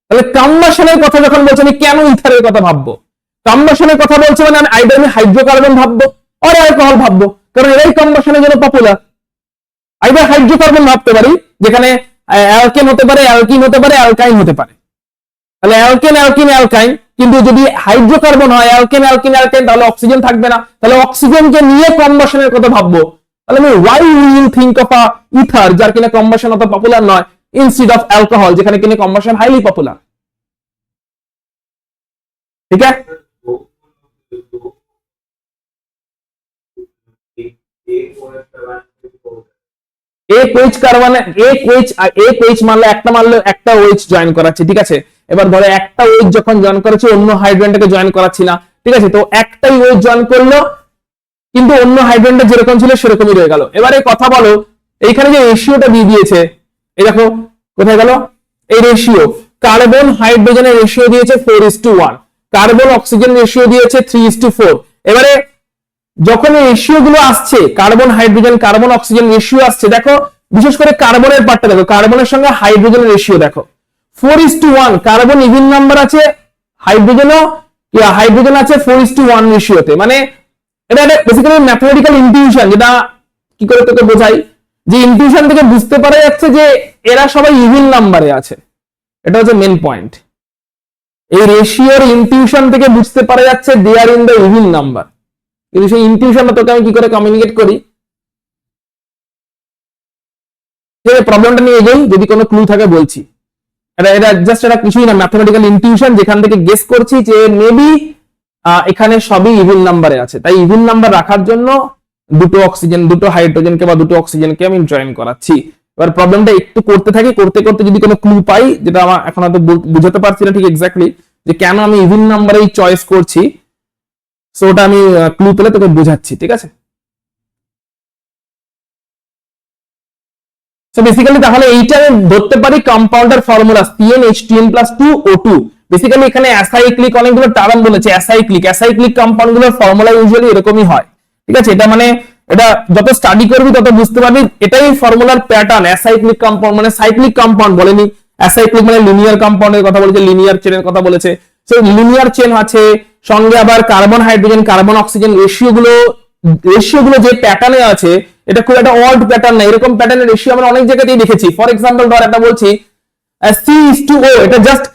তাহলে কম্বাশনের কথা যখন বলছে আমি কেন ইথারের কথা ভাববো? কম্বাশনের কথা বলছে মানে আমি আইদার হাইড্রোকার্বন ভাববো আর অ্যালকোহল ভাববো, কারণ এরাই কম্বাশনের জন্য পপুলার। আইদার হাইড্রোকার্বন ভাবতে পারি, যেখানে অ্যালকেন হতে পারে, অ্যালকিন হতে পারে, অ্যালকাইন হতে পারে। তাহলে অ্যালকেন অ্যালকিন অ্যালকাইন, কিন্তু যদি হাইড্রোকার্বন হয় অ্যালকেন অ্যালকিন অ্যালকাইন, তাহলে অক্সিজেন থাকবে না, তাহলে অক্সিজেনকে নিয়ে কম্বাশনের কথা ভাববো। তাহলে আমি why will think of a ether যার কিনা কম্বাশন অত পপুলার নয়, instead of alcohol যেখানে কিনা কম্বাশন হাইলি পপুলার। ঠিক আছে? एक OH কার্বনে এক OH মারলে একটা OH জয়েন করাচ্ছে, ঠিক আছে? এবার ধরো একটা OH যখন জয়েন করেছে অন্য হাইড্রোজেনটাকে জয়েন করাচ্ছি না, ঠিক আছে? তো একটাই OH জয়েন করলো, কিন্তু অন্য হাইড্রোজেনটা যেরকম ছিল সেরকমই রয়ে গেল। এবারে কথা বলো, এইখানে যে রেশিওটা দিয়ে দিয়েছে, এই দেখো কোথায় গেল এই রেশিও। কার্বন হাইড্রোজেনের রেশিও দিয়েছে 4:1, কার্বন অক্সিজেন রেশিও দিয়েছে 3:4। এবারে যখন এই রেশিও গুলো আসছে, carbon hydrogen carbon oxygen ratio আসছে, দেখো বিশেষ করে কার্বনের পার্টটা দেখো, কার্বনের সঙ্গে হাইড্রোজেনের রেশিও দেখো, 4:1 কার্বন ইভিন নাম্বার আছে, হাইড্রোজেন আছে 4:1 রেশিওতে। মানে এটা বেসিক্যালি ম্যাথমেটিক্যাল ইনটিউশন, যেটা কি করে তোকে বোঝাই, যে ইনটিউশন থেকে বুঝতে পারা যাচ্ছে যে এরা সবাই ইভিন নাম্বারে আছে, এটা হচ্ছে মেন পয়েন্ট। এই রেশিওর ইনটিউশন থেকে বুঝতে পারা যাচ্ছে দে are in the even number. কিন্তু সেই ইনটিউশনটা তোকে আমি কি করে কমিউনিকেট করি, যে প্রবলেমটা নিয়ে এগোই, যদি কোনো ক্লু থাকে বলছি। এটা জাস্ট এটা কিছুই না, ম্যাথমেটিক্যাল ইনটিউশন, যেখান থেকে গেস করছি যে মেবি এখানে সবই ইভিন নাম্বারে আছে। তাই ইভিন নাম্বার রাখার জন্য দুটো অক্সিজেন, দুটো হাইড্রোজেনকে বা দুটো অক্সিজেনকে আমি জয়েন করাচ্ছি। এবার প্রবলেমটা একটু করতে থাকি, করতে করতে যদি কোনো ক্লু পাই, যেটা আমার এখন হয়তো বুঝাতে পারছি না ঠিক এক্স্যাক্টলি যে কেন আমি ইভিন নাম্বারেই চয়েস করছি, সো ওটা আমি ক্লু পেলে তোকে বোঝাচ্ছি, ঠিক আছে? সো বেসিক্যালি তাহলে এইটা আমি ধরতে পারি কম্পাউন্ডার ফর্মুলা CnH2n+2O2। বেসিক্যালি এখানে অ্যাসাইক্লিক অনেকগুলো টার্ম বলেছে, অ্যাসাইক্লিক কম্পাউন্ড গুলোর ফর্মুলা ইউজুয়ালি এরকমই হয়, ঠিক আছে? এটা মানে এটা যত স্টাডি করবি তত বুঝতে পারবি এটাই ফর্মুলার প্যাটার্ন। অ্যাসাইক্লিক কম্পাউন্ড মানে সাইক্লিক কম্পাউন্ড বলেনি, অ্যাসাইক্লিক মানে লিনিয়ার কম্পাউন্ডের কথা বলেছে, লিনিয়ার চেনের কথা বলেছে। সো লিনিয়ার চেন আছে, সঙ্গে আবার কার্বন হাইড্রোজেন কার্বন অক্সিজেন রেশিওগুলো যে প্যাটার্নে আছে, এটা খুব একটা অড প্যাটার্ন না, এরকম প্যাটার্নের রেশিও আমরা অনেক জায়গাতেই দেখেছি। ফর এক্সাম্পল ধর একটা বলছি C:O, এটা জাস্ট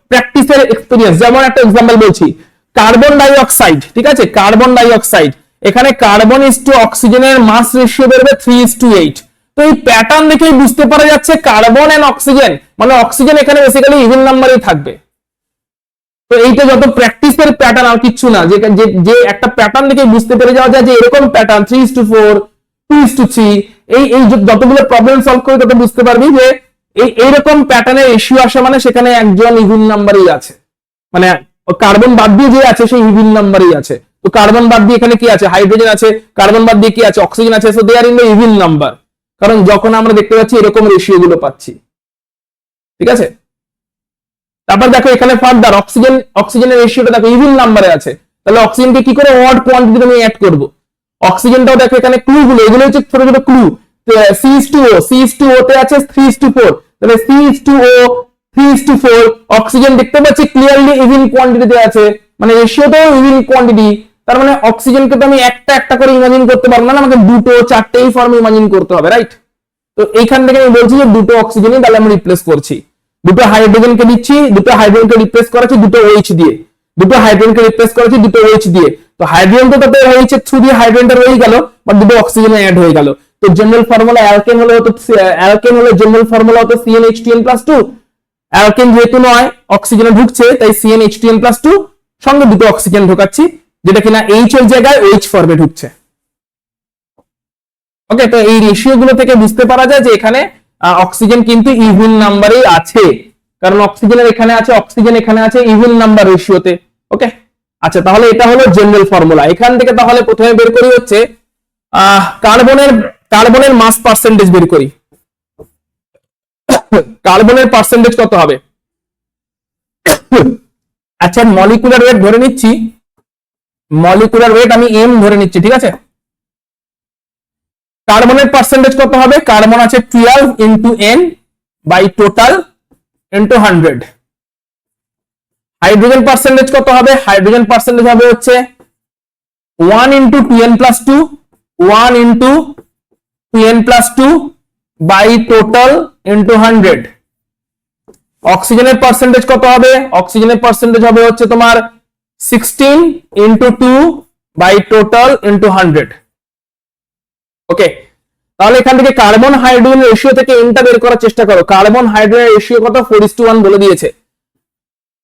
প্র্যাকটিসের এক্সপেরিয়েন্স। যেমন একটা এক্সাম্পল বলছি, কার্বন ডাই অক্সাইড, ঠিক আছে? কার্বন ডাই অক্সাইড, এখানে কার্বন ইস টু অক্সিজেনের মাস রেশিও বেরোবে 3:8। তো এই প্যাটার্ন দেখেই বুঝতে পারা যাচ্ছে কার্বন এন্ড অক্সিজেন, মানে অক্সিজেন এখানে বেসিক্যালি ইভিন নাম্বারেই থাকবে। তো এইটা যত প্র্যাকটিসের প্যাটার্ন, আর কিছু না, যে একটা প্যাটার্ন দেখে বুঝতে পেরে যাওয়া যায় যে এরকম প্যাটার্ন 3:4, 2:3, এই যতগুলো প্রবলেম সলভ করে তত বুঝতে পারবি যে এইরকম প্যাটার্নের রেশিও আসে, মানে সেখানে একজন ইভিন নাম্বারেই আছে, মানে কার্বন বাদ দিয়ে যে আছে সেই ইভিন নাম্বারেই আছে। তো কার্বন বাদ দিয়ে এখানে কি আছে? হাইড্রোজেন আছে, কার্বন বাদ দিয়ে কি আছে? অক্সিজেন আছে। So they are in the even number, কারণ যখন আমরা দেখতে পাচ্ছি এরকম রেশিও গুলো পাচ্ছি, ঠিক আছে? তারপর দেখো এখানে ফার্দার অক্সিজেনের রেশিওটা দেখো ইভিন নাম্বারে আছে, তাহলে অক্সিজেনকে কি করে অড কোয়ান্টিটিতে আমি অ্যাড করব? অক্সিজেনটাও দেখো এখানে ক্লু গুলো, এগুলো হচ্ছে ছোট ছোট ক্লু। C:2O তে আছে 3:4, তাহলে C:2O 3:4। অক্সিজেন দেখতে পাচ্ছি ক্লিয়ারলি ইভিন কোয়ান্টিটিতে আছে, মানে রেশিওটাও ইভিন কোয়ান্টিটি। তার মানে অক্সিজেনকে তো আমি একটা একটা করে ইমাজিন করতে পারবো না, আমাকে দুটো চারটে এই ফর্মে ইমাজিন করতে হবে, রাইট? তো এইখান থেকে আমি বলছি যে দুটো অক্সিজেনই তাহলে আমি রিপ্লেস করছি, দুটো হাইড্রোজেনকে দিচ্ছি, দুটো হাইড্রোজেনকে রিপ্লেস করাচ্ছি দুটো OH দিয়ে, দুটো হাইড্রোজেনকে রিপ্লেস করাচ্ছি দুটো OH দিয়ে। তো হাইড্রোজেন তো তাতে OH এর থ্রু দিয়ে হাইড্রোজেনটা রয়ে গেল, বাট দুটো অক্সিজেন অ্যাড হয়ে গেল। তো জেনারেল ফর্মুলা অ্যালকেন হলো জেনারেল ফর্মুলা হতো CnH2n+2। অ্যালকেন যেহেতু নয়, অক্সিজেনে ঢুকছে, তাই CnH2n+2 সঙ্গে দুটো অক্সিজেন ঢোকাচ্ছি, যেটা কিনা H এর জায়গায় OH ফর্মে ঢুকছে। ওকে, তো এই রেশিও গুলো থেকে বুঝতে পারা যায় যে এখানে অক্সিজেন কিন্তু ইভিন নাম্বারেই আছে, কারণ অক্সিজেনের এখানে আছে, অক্সিজেন এখানে আছে ইভিন নাম্বার রেশিওতে। ওকে, আচ্ছা, তাহলে এটা হলো জেনারেল ফর্মুলা। এখান থেকে তাহলে প্রথমে বের করি হচ্ছে কার্বনের মাস পার্সেন্টেজ বের করি। কার্বনের পার্সেন্টেজ কত হবে? আচ্ছা, মলিকুলার ওয়েট ধরে নিচ্ছি, মলিকুলার ওয়েট আমি m ধরে নিচ্ছি, ঠিক আছে? কার্বনের পার্সেন্টেজ কত হবে? কার্বন আছে 12 into n by total into 100। Hydrogen percentage কত হবে? হাইড্রোজেন পার্সেন্টেজ হবে হচ্ছে 1 into 2n+2, 1 into 2n+2 by total into 100। অক্সিজেনের পার্সেন্টেজ কত হবে? অক্সিজেনের পার্সেন্টেজ হবে হচ্ছে তোমার 16 ইন্টু 2 বাই টোটাল ইন্টু 100। ওকে, তাহলে এখান থেকে কার্বন হাইড্রোজেন রেশিও থেকে এনটা বের করার চেষ্টা করো। কার্বন হাইড্রোজেন রেশিও কত? 4:1 বলে দিয়েছে।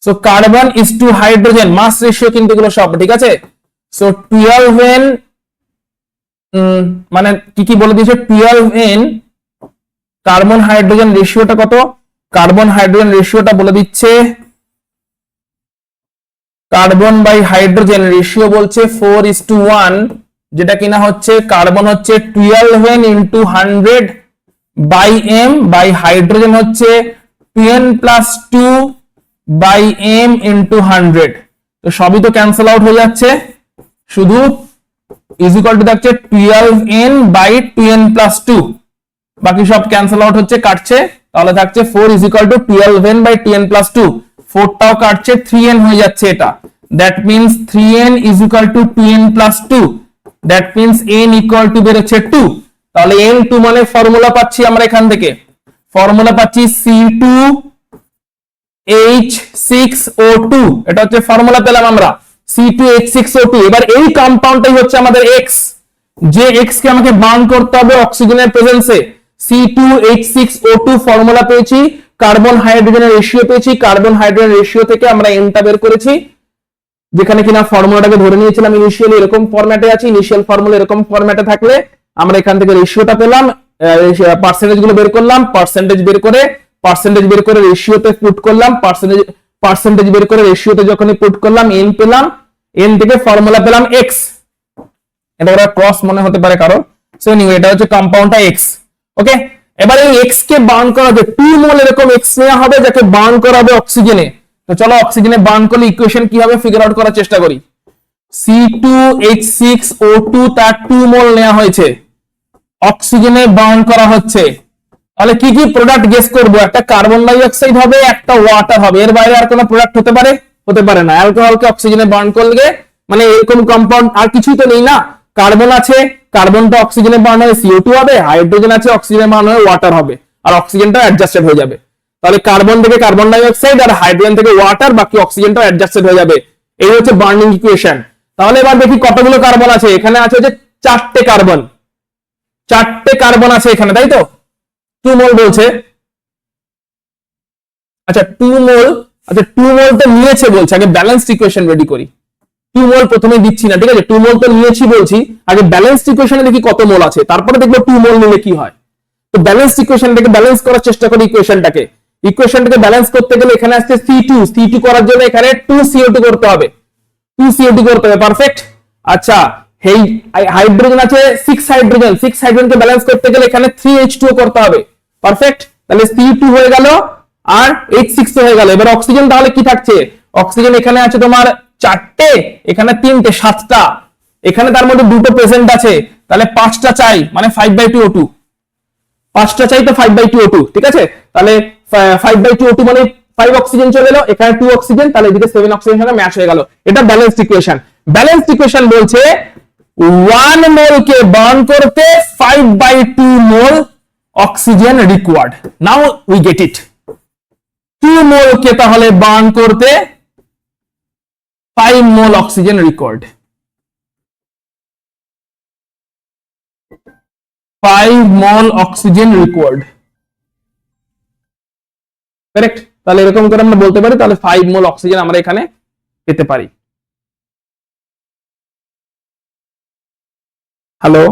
So carbon is to hydrogen mass ratio কিন্তু এগুলো সব ঠিক আছে। সো 12n মানে কি বলে দিয়েছে? 12n কার্বন হাইড্রোজেন রেশিওটা কত? কার্বন হাইড্রোজেন রেশিওটা বলে দিচ্ছে, কার্বন বাই হাইড্রোজেন রেশিও বলছে 4:1, যেটা কিনা হচ্ছে কার্বন হচ্ছে 12n into 100 by m by hydrogen হচ্ছে 2n+2 বাই m ইন্টু 100। তো সবই তো ক্যান্সেল আউট হয়ে যাচ্ছে, শুধু ইজ ইকুয়াল টু থাকছে 12n বাই 2n+2, বাকি সব ক্যান্সেল আউট হচ্ছে, কাটছে, তাহলে থাকছে 4 is equal to 12n by tn plus 2, 4টাও কাটছে 3n হয়ে যাচ্ছে এটা, that means 3n is equal to 2n plus 2, that means n equal to বেরোচ্ছে 2। তাহলে n2 মানে ফর্মুলা পাচ্ছি আমরা এখান থেকে, ফর্মুলা পাচ্ছি C2H6O2, এটা হচ্ছে ফর্মুলা পেলাম আমরা C2H6O2। এবার এই কম্পাউন্ডটাই হচ্ছে আমাদের X, যে X কে আমাকে বার্ন করতে হবে অক্সিজেনের প্রেজেন্সে। C2H6O2 ফর্মুলা পেয়েছি, কার্বন হাইড্রোজেনের রেশিও পেয়েছি, কার্বন হাইড্রোজেন রেশিও থেকে আমরা এনটা বের করেছি, যেখানে কিনা ফর্মুলাটাকে ধরে নিয়েছিলাম ইনিশিয়ালি এরকম ফরম্যাটে আছে, ইনিশিয়াল ফর্মুলা এরকম ফরম্যাটে থাকলে আমরা এখান থেকে রেশিওটা পেলাম, পার্সেন্টেজ গুলো বের করলাম, পার্সেন্টেজ বের করে রেশিওতে পুট করলাম, পার্সেন্টেজ বের করে রেশিওতে যখনই পুট করলাম এন পেলাম, এন থেকে ফর্মুলা পেলাম এক্স। এটা ওরা ক্রস মনে হতে পারে কারো, সো এনিওয়ে এটা হচ্ছে কম্পাউন্ডটা এক্স। ওকে, এবার এই এক্স কে বার্ন করা হবে, 2 মোল এরকম এক্স নেওয়া হবে যাকে বার্ন করা হবে অক্সিজেনে। তো চলো অক্সিজেনে বার্ন করলে ইকুয়েশন কি হবে ফিগার আউট করার চেষ্টা করি। C2H6O2 তার 2 মোল নেওয়া হয়েছে, অক্সিজেনে বার্ন করা হচ্ছে। তাহলে কি কি প্রোডাক্ট গেস করব? একটা কার্বন ডাই অক্সাইড হবে, একটা ওয়াটার হবে, এর বাইরে আর কোনো প্রোডাক্ট হতে পারে? হতে পারে না। অ্যালকোহলকে অক্সিজেনে বার্ন করলে মানে এরকম কম্পাউন্ড আর কিছুই তো নেই না, কার্বন আছে, কার্বনটা অক্সিজেনে বার্ন হয়ে CO2 হবে, হাইড্রোজেন আছে অক্সিজেনে বার্ন হয়ে ওয়াটার হবে, আর অক্সিজেনটা অ্যাডজাস্টেড হয়ে যাবে। তাহলে কার্বন থেকে কার্বন ডাই অক্সাইড আর হাইড্রোজেন থেকে ওয়াটার, বাকি অক্সিজেনটা অ্যাডজাস্টেড হয়ে যাবে। এই হচ্ছে বার্নিং ইকুয়েশন। তাহলে এবার দেখি কতগুলো কার্বন আছে। এখানে আছে যে 4টে কার্বন, 4টে কার্বন আছে এখানে, তাই তো? 2 মোল বলছে, আচ্ছা 2 মোল, আচ্ছা 2 মোল তো নিয়েছে বলছে, আগে ব্যালেন্সড ইকুয়েশন রেডি করি। 2 মোল প্রথমে দিচ্ছি না, ঠিক আছে? 2 মোল তো নিয়েছি বলছি, আগে ব্যালেন্সড ইকুয়েশনে দেখি কত মোল আছে, তারপরে দেখবো 2 মোল নিলে কি হয়। তো ব্যালেন্সড ইকুয়েশনটাকে ব্যালেন্স করার চেষ্টা করি, ইকুয়েশনটাকে ব্যালেন্স করতে গেলে এখানে আসছে C2 করার জন্য এখানে 2CO2 করতে হবে, 2CO2 করতে হবে, পারফেক্ট। আচ্ছা এই হাইড্রোজেন আছে 6 হাইড্রোজেনকে ব্যালেন্স করতে গেলে এখানে 3H2O করতে হবে, পারফেক্ট। তাহলে C2 হয়ে গেল আর H6 হয়ে গেল। এবার অক্সিজেন তাহলে কি থাকছে? অক্সিজেন এখানে আছে তোমার 4টে, এখানে 3টে, 7টা, এখানে তার মধ্যে 2টো প্রেজেন্ট আছে, তাহলে 5টা চাই, মানে 5/2O2, 5টা চাই তো 5/2O2, ঠিক আছে? তাহলে 5/2O2 মানে 5 অক্সিজেন চলে এলো, এখানে 2 অক্সিজেন, তাহলে এদিকে 7 অক্সিজেন সঙ্গে ম্যাচ হয়ে গেল। এটা ব্যালেন্সড ইকুয়েশন। ব্যালেন্সড ইকুয়েশন বলছে 1 মোল কে বার্ন করতে 5/2 মোল oxygen required. Now we get it. 2 মোল কে তাহলে বার্ন করতে 5 মোল অক্সিজেন রিকোয়ার্ড, 5 মোল অক্সিজেন রিকোয়ার্ড, কারেক্ট? তাহলে এরকম করে আমরা বলতে পারি, তাহলে 5 মোল অক্সিজেন আমরা এখানে পেতে পারি। হ্যালো,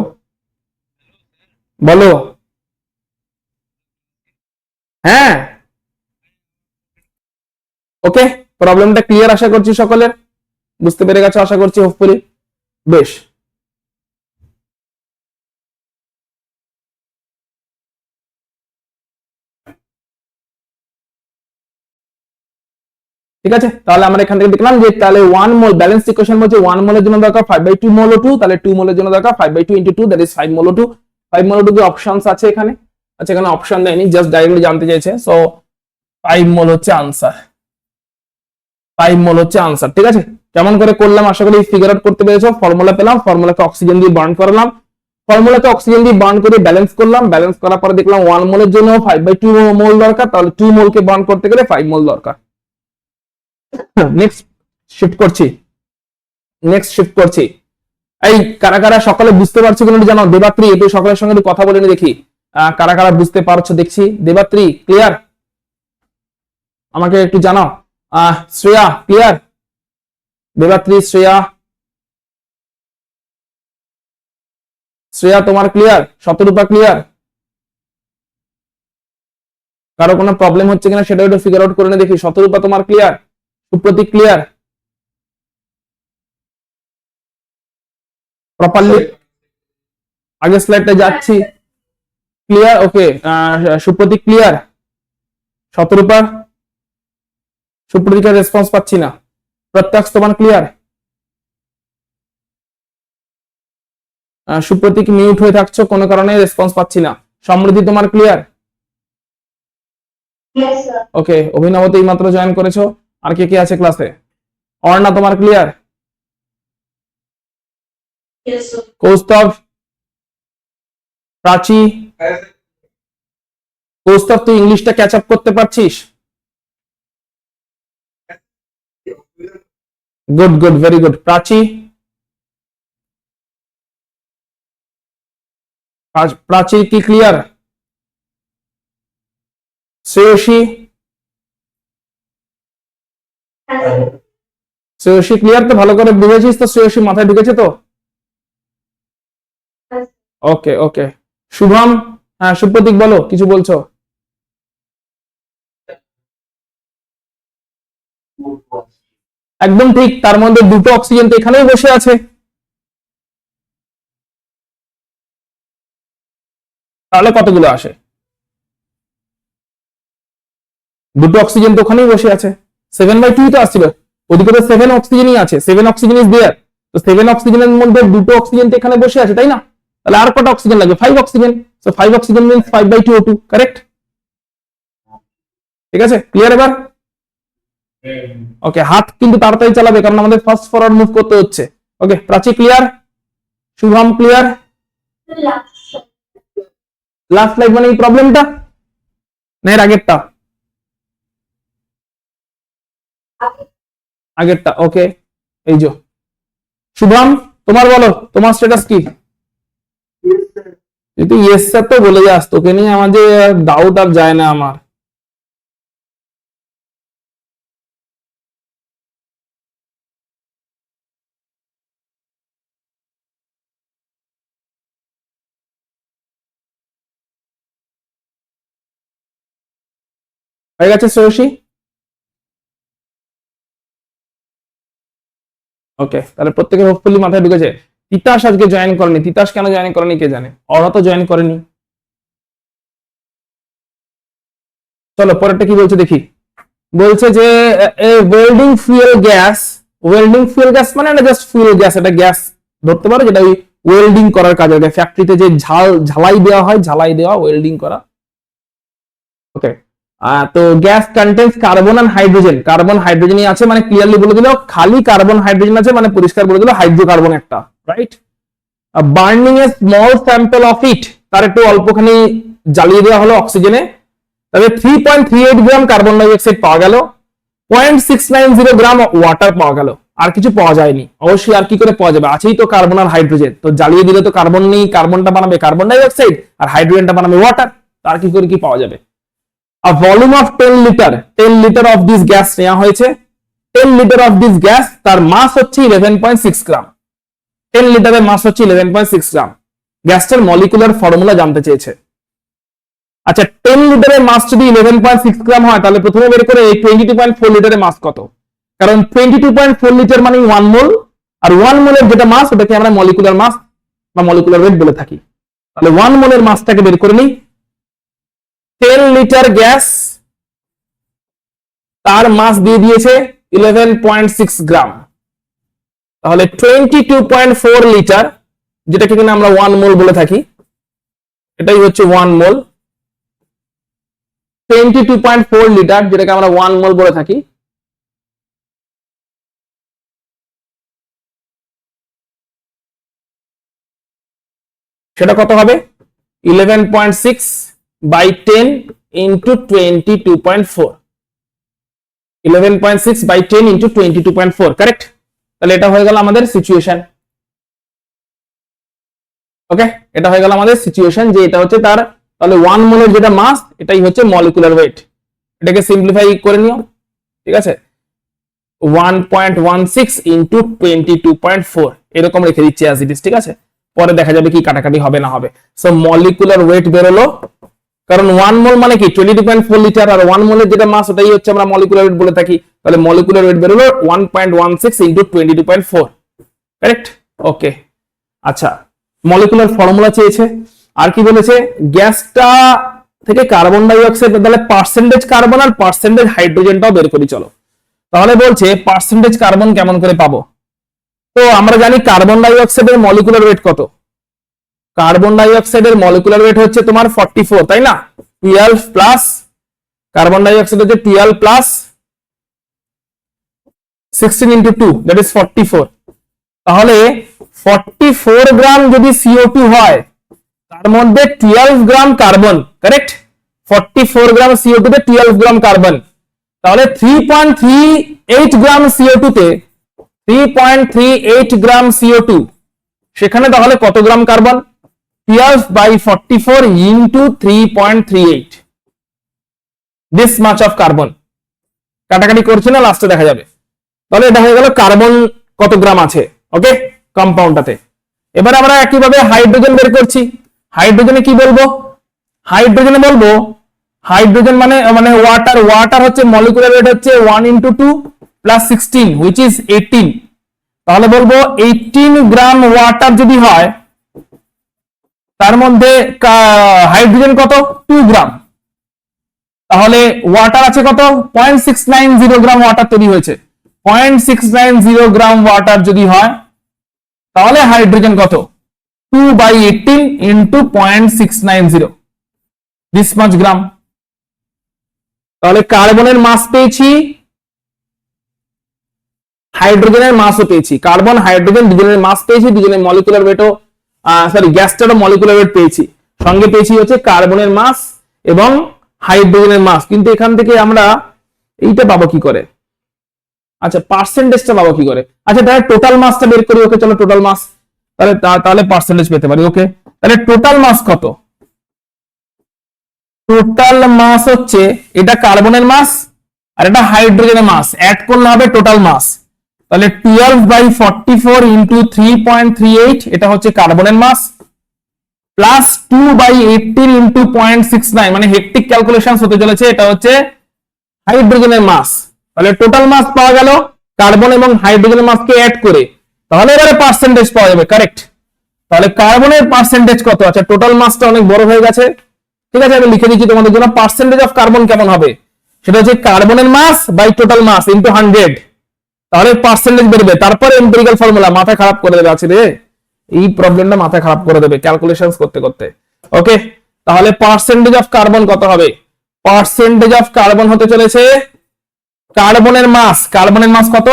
বলো। হ্যাঁ, ওকে, প্রবলেমটা ক্লিয়ার আশা করছি সকলের, বুঝতে পেরে গেছো আশা করছি, হোপফুলি। বেশ, ঠিক আছে। তাহলে আমরা এখান থেকে দেখলাম যে তাহলে 1 মোল ব্যালেন্স ইকুয়েশন বলছে 1 মোলের জন্য দরকার 5/2 মোল O2, তাহলে 2 মোলের জন্য দরকার 5/2 × 2, that is 5 mole O2। 5 mole O2 কি অপশনস আছে এখানে? আচ্ছা, এখানে অপশন দেয়নি, জাস্ট ডাইরেক্টলি জানতে চাইছে। সো 5 মোল হচ্ছে আনসার, 5 মোল হচ্ছে আনসার, ঠিক আছে? কেমন করে করলাম আশা করি ফিগার আউট করতে পেরেছো। ফর্মুলা পেলাম, ফর্মুলাকে অক্সিজেন দিয়ে বার্ন করলাম, ফর্মুলাকে অক্সিজেন দিয়ে বার্ন করে ব্যালেন্স করলাম, ব্যালেন্স করার পরে দেখলাম 1 মোলের জন্য 5/2 মোল দরকার, তাহলে 2 মোলকে বার্ন করতে গেলে 5 মোল দরকার। নেক্সট শিফট করছি। এই কারা কারা সকালে বুঝতে পারছো কিনা জানো? দেবাত্রী, একটু সকলের সঙ্গে একটু কথা বলে নি দেখি, কারা কারা বুঝতে পারছো দেখছি। দেবাত্রী ক্লিয়ার? আমাকে একটু জানাও। শ্রেয়া ক্লিয়ার? দেবাত্রী, শ্রেয়া তোমার ক্লিয়ার? শতরূপা ক্লিয়ার? কারো কোনো প্রবলেম হচ্ছে কিনা সেটা একটু ফিগার আউট করে নে দেখি। শতরূপা তোমার ক্লিয়ার? সুপ্রতীক ক্লিয়ার? প্রপারলি আগের স্লাইডটা যাচ্ছি, ক্লিয়ার? ওকে, সুপ্রতীক ক্লিয়ার? শতরূপা? সুপ্রতীকের রেসপন্স পাচ্ছি না। প্রত্যক্ষ তোমার ক্লিয়ার? সুপ্রতীক মিউট হয়ে থাকছো কোনো কারণে, রেসপন্স পাচ্ছি না। সমৃদ্ধি তোমার ক্লিয়ার? Yes, sir. ওকে, অভিনব তো এইমাত্র জয়েন করেছো। আর কে কে আছে ক্লাসে? অর্ণা তোমার clear? Yes, sir. Kaustav, Prachi, Kaustav তুই ইংলিশটা ক্যাচ আপ করতে পারছিস? Good good, very good. Prachi, Prachi কি clear? Shreyasi, Yes, sir. Shreyasi clear তো? ভালো করে বুঝেছিস তো? শ্রেয়সী মাথায় ঢুকেছে তো? Yes. ওকে ওকে। শুভম, হ্যাঁ সুপ্রতীক বলো, কিছু বলছো? একদম ঠিক, তার মধ্যে দুটো অক্সিজেন তো এখানেই বসে আছে, তাহলে কতগুলো আসে? দুটো অক্সিজেন তো ওখানেই বসে আছে, 7/2 তো আসছিল। ওদিকে তো 7 অক্সিজেনই আছে, 7 অক্সিজেন ইজ দেয়ার। তো 7 অক্সিজেনের মধ্যে দুটো অক্সিজেন তো এখানে বসে আছে, তাই না? তাহলে আর কটা অক্সিজেন লাগবে? 5 oxygen. So 5 oxygen means 5/2 O2, correct? ঠিক আছে, ক্লিয়ার এবার? ওকে, হাত কিন্তু তাড়াতাড়ি চালাবে, কারণ আমাদের ফাস্ট ফরওয়ার্ড মুভ করতে হচ্ছে। Okay, Prachi clear? Shubham clear? Last life মানে এই প্রবলেমটা না এর আগেরটা? আগেরটা, ওকে। এই যে শুভম, তোমার বলো, তোমার স্ট্যাটাস কি? তুই ইয়েস স্যার তো বলে যাস, তোকে নিয়ে আমাদের ডাউট আর যায় না আমার। হয়ে গেছে শ্রেয়সী? ওকে, তাহলে প্রত্যেকের হোপফুলি মাথায় ঢুকেছে। তিতাস আজকে জয়েন করেনি, তিতাস কেন জয়েন করেনি কে জানে? ওরা তো জয়েন করেনি। চলো পরেরটা কি বলছে দেখি। বলছে যে welding fuel gas, welding fuel gas মানে না জাস্ট ফুয়েল গ্যাস, এটা গ্যাস ধরতে পারো, যেটা ওই ওয়েল্ডিং করার কাজে লাগে, ফ্যাক্টরিতে যে ঝালাই দেওয়া হয়, ঝালাই দেওয়া, ওয়েল্ডিং করা। ওকে, তো gas contains carbon and hydrogen, carbon হাইড্রোজেনই আছে, মানে ক্লিয়ারলি বলে দিল খালি কার্বন হাইড্রোজেন আছে, মানে পরিষ্কার বলে দিল হাইড্রোকার্বন একটা, right? Burning a small sample of it, তার একটু অল্পখানি জ্বালিয়ে দেওয়া হলো অক্সিজেনে, তবে 3.38 গ্রাম কার্বন ডাইঅক্সাইড পাওয়া গেল, 0.690 গ্রাম ওয়াটার পাওয়া গেল, আর কিছু পাওয়া যায়নি। অবশ্যই আর কি করে পাওয়া যাবে, আছেই তো কার্বন আর হাইড্রোজেন, তো জ্বালিয়ে দিলে তো কার্বন নেই, কার্বনটা বানাবে কার্বন ডাইঅক্সাইড আর হাইড্রোজেনটা বানাবে ওয়াটার, তার কি করে কি পাওয়া যাবে? A volume of 10 litre, 10 litre of this gas নেওয়া হয়েছে, 10 লিটার অফ দিস গ্যাস, তার মাস হচ্ছে 11.6 গ্রাম, 10 লিটারের মাস হচ্ছে 11.6 গ্রাম। গ্যাসটার মলিকুলার ফর্মুলা জানতে চেয়েছে। আচ্ছা, 10 লিটারের মাস যদি 11.6 গ্রাম হয়, তাহলে প্রথমে বের করে 22.4 লিটারের মাস কত, কারণ 22.4 লিটার মানে 1 মোল, আর 1 মোলের যেটা মাস ওটাকে আমরা মলিকুলার মাস বা মলিকুলার ওয়েট বলে থাকি। তাহলে 1 মোলের মাসটাকে বের করে নিই। 10 লিটার গ্যাস, তার মাস দিয়ে দিয়েছে 11.6 গ্রাম, তাহলে 22.4 লিটার, যেটাকে কিনা আমরা 1 মোল বলে থাকি, এটাই হচ্ছে 1 মোল। 22.4 লিটার, যেটাকে আমরা 1 মোল বলে থাকি, সেটা কত হবে? 11.6 by 10 into 22.4, 11.6 by 10 into 22.4, correct? তাহলে এটা হয়ে গেল আমাদের সিচুয়েশন। ওকে, এটা হয়ে গেল আমাদের সিচুয়েশন, যে এটা হচ্ছে তার, তাহলে 1 মোলের যেটা মাস এটাই হচ্ছে মলিকুলার ওয়েট। এটাকে সিম্পলিফাই করে নিও, ঠিক আছে? 1.16 ইন্টু 22.4 এরকম রেখে দিচ্ছি অ্যাজ ইট ইজ, ঠিক আছে? পরে দেখা যাবে কি কাটাকাটি হবে না হবে। সো মলিকুলার ওয়েট বেরোলো, কারণ 1 মোল মানে কি 22.4 লিটার, আর 1 মোলের যেটা মাস ওটাই হচ্ছে আমরা মলিকুলার ওয়েট বলে থাকি, তাহলে মলিকুলার ওয়েট বেরোলো 1.16 ইন্টু 22.4, কারেক্ট? ওকে, আচ্ছা, মলিকুলার ফর্মুলা চেয়েছে, আর কি বলেছে? গ্যাসটা থেকে কার্বন ডাই অক্সাইড, তাহলে পার্সেন্টেজ কার্বন আর পার্সেন্টেজ হাইড্রোজেনটাও বের করি চলো। তাহলে বলছে পার্সেন্টেজ কার্বন কেমন করে পাবো? তো আমরা জানি কার্বন ডাই অক্সাইডের মলিকুলার ওয়েট কত, কার্বন ডাই অক্সাইডের মলিকুলার ওয়েট হচ্ছে তোমার 44, তাই না? 12 প্লাস কার্বন ডাই অক্সাইড হচ্ছে 12 প্লাস 16 ইন্টু 2 দ্যাট ইজ 44। তাহলে 44 গ্রাম যদি CO2 হয় তার মধ্যে 12 গ্রাম কার্বন, কারেক্ট? 44 গ্রাম CO2 তে 12 গ্রাম কার্বন, তাহলে 3.38 গ্রাম CO2 তে 3.38 গ্রাম CO2, সেখানে তাহলে কত গ্রাম carbon? 12 by 44 into 3.38, this much of carbon। কাটাকাটি করছি না, লাস্টে দেখা যাবে। তাহলে এটা হয়ে গেল কার্বন কত গ্রাম আছে, ওকে, কম্পাউন্ডটাতে। এবার আমরা একইভাবে হাইড্রোজেন বের করছি। হাইড্রোজেনে কি বলবো? হাইড্রোজেনে বলবো হাইড্রোজেন মানে মানে ওয়াটার। ওয়াটার হচ্ছে মলিকুলার ওয়েট হচ্ছে 1 into 2 plus 16 which is 18। তাহলে বলবো 18 গ্রাম ওয়াটার যদি হয় তার মধ্যে হাইড্রোজেন কত? 2 গ্রাম। তাহলে ওয়াটার আছে কত? 0.690 গ্রাম ওয়াটার তৈরি হয়েছে। 0.690 গ্রাম ওয়াটার যদি হয় তাহলে হাইড্রোজেন কত? 2 by 18 into 0.690, this much গ্রাম। তাহলে কার্বনের মাস পেয়েছি, হাইড্রোজেনের মাসও পেয়েছি। কার্বন হাইড্রোজেন দুজনের মাস পেয়েছি, দুজনের মলিকুলার ওয়েটও গ্যাসটারও মলিকুলার ওয়েট পেয়েছি। সঙ্গে পেয়েছি হচ্ছে কার্বনের মাস এবং হাইড্রোজেনের মাস। কিন্তু এখান থেকে আমরা এইটা পাবো কি করে? আচ্ছা, পার্সেন্টেজটা পাবো কি করে? আচ্ছা, তাহলে টোটাল মাসটা বের করি। ওকে, চলো টোটাল মাস, তাহলে পার্সেন্টেজ পেতে পারি। ওকে, তাহলে টোটাল মাস কত? টোটাল মাস হচ্ছে এটা কার্বনের মাস আর এটা হাইড্রোজেনের মাস, অ্যাড করলে হবে টোটাল মাস। তাহলে 12 by 44 into 3.38 এটা হচ্ছে কার্বনের মাস, প্লাস 2 by 18 into 0.69, মানে হেক্টিক ক্যালকুলেশন হতে চলেছে, এটা হচ্ছে হাইড্রোজেনের মাস। তাহলে টোটাল মাস পাওয়া গেল কার্বন এবং হাইড্রোজেনের মাসকে অ্যাড করে। তাহলে এবারে পার্সেন্টেজ পাওয়া যাবে, কারেক্ট? তাহলে কার্বনের পার্সেন্টেজ কত? আচ্ছা, টোটাল মাসটা অনেক বড় হয়ে গেছে, ঠিক আছে, আমি লিখে দিচ্ছি তোমাদের জন্য। পার্সেন্টেজ অফ কার্বন কেমন হবে? সেটা হচ্ছে কার্বনের mass by total mass into 100, তাহলে পার্সেন্টেজ বেরোবে। তারপরে এম্পিরিক্যাল ফর্মুলা, মাথা খারাপ করে দেবে আছে রে, এই প্রবলেমটা মাথা খারাপ করে দেবে ক্যালকুলেশনস করতে করতে। ওকে, তাহলে পার্সেন্টেজ অফ কার্বন কত হবে? পার্সেন্টেজ অফ কার্বন হতে চলেছে কার্বনের মাস। কার্বনের মাস কত?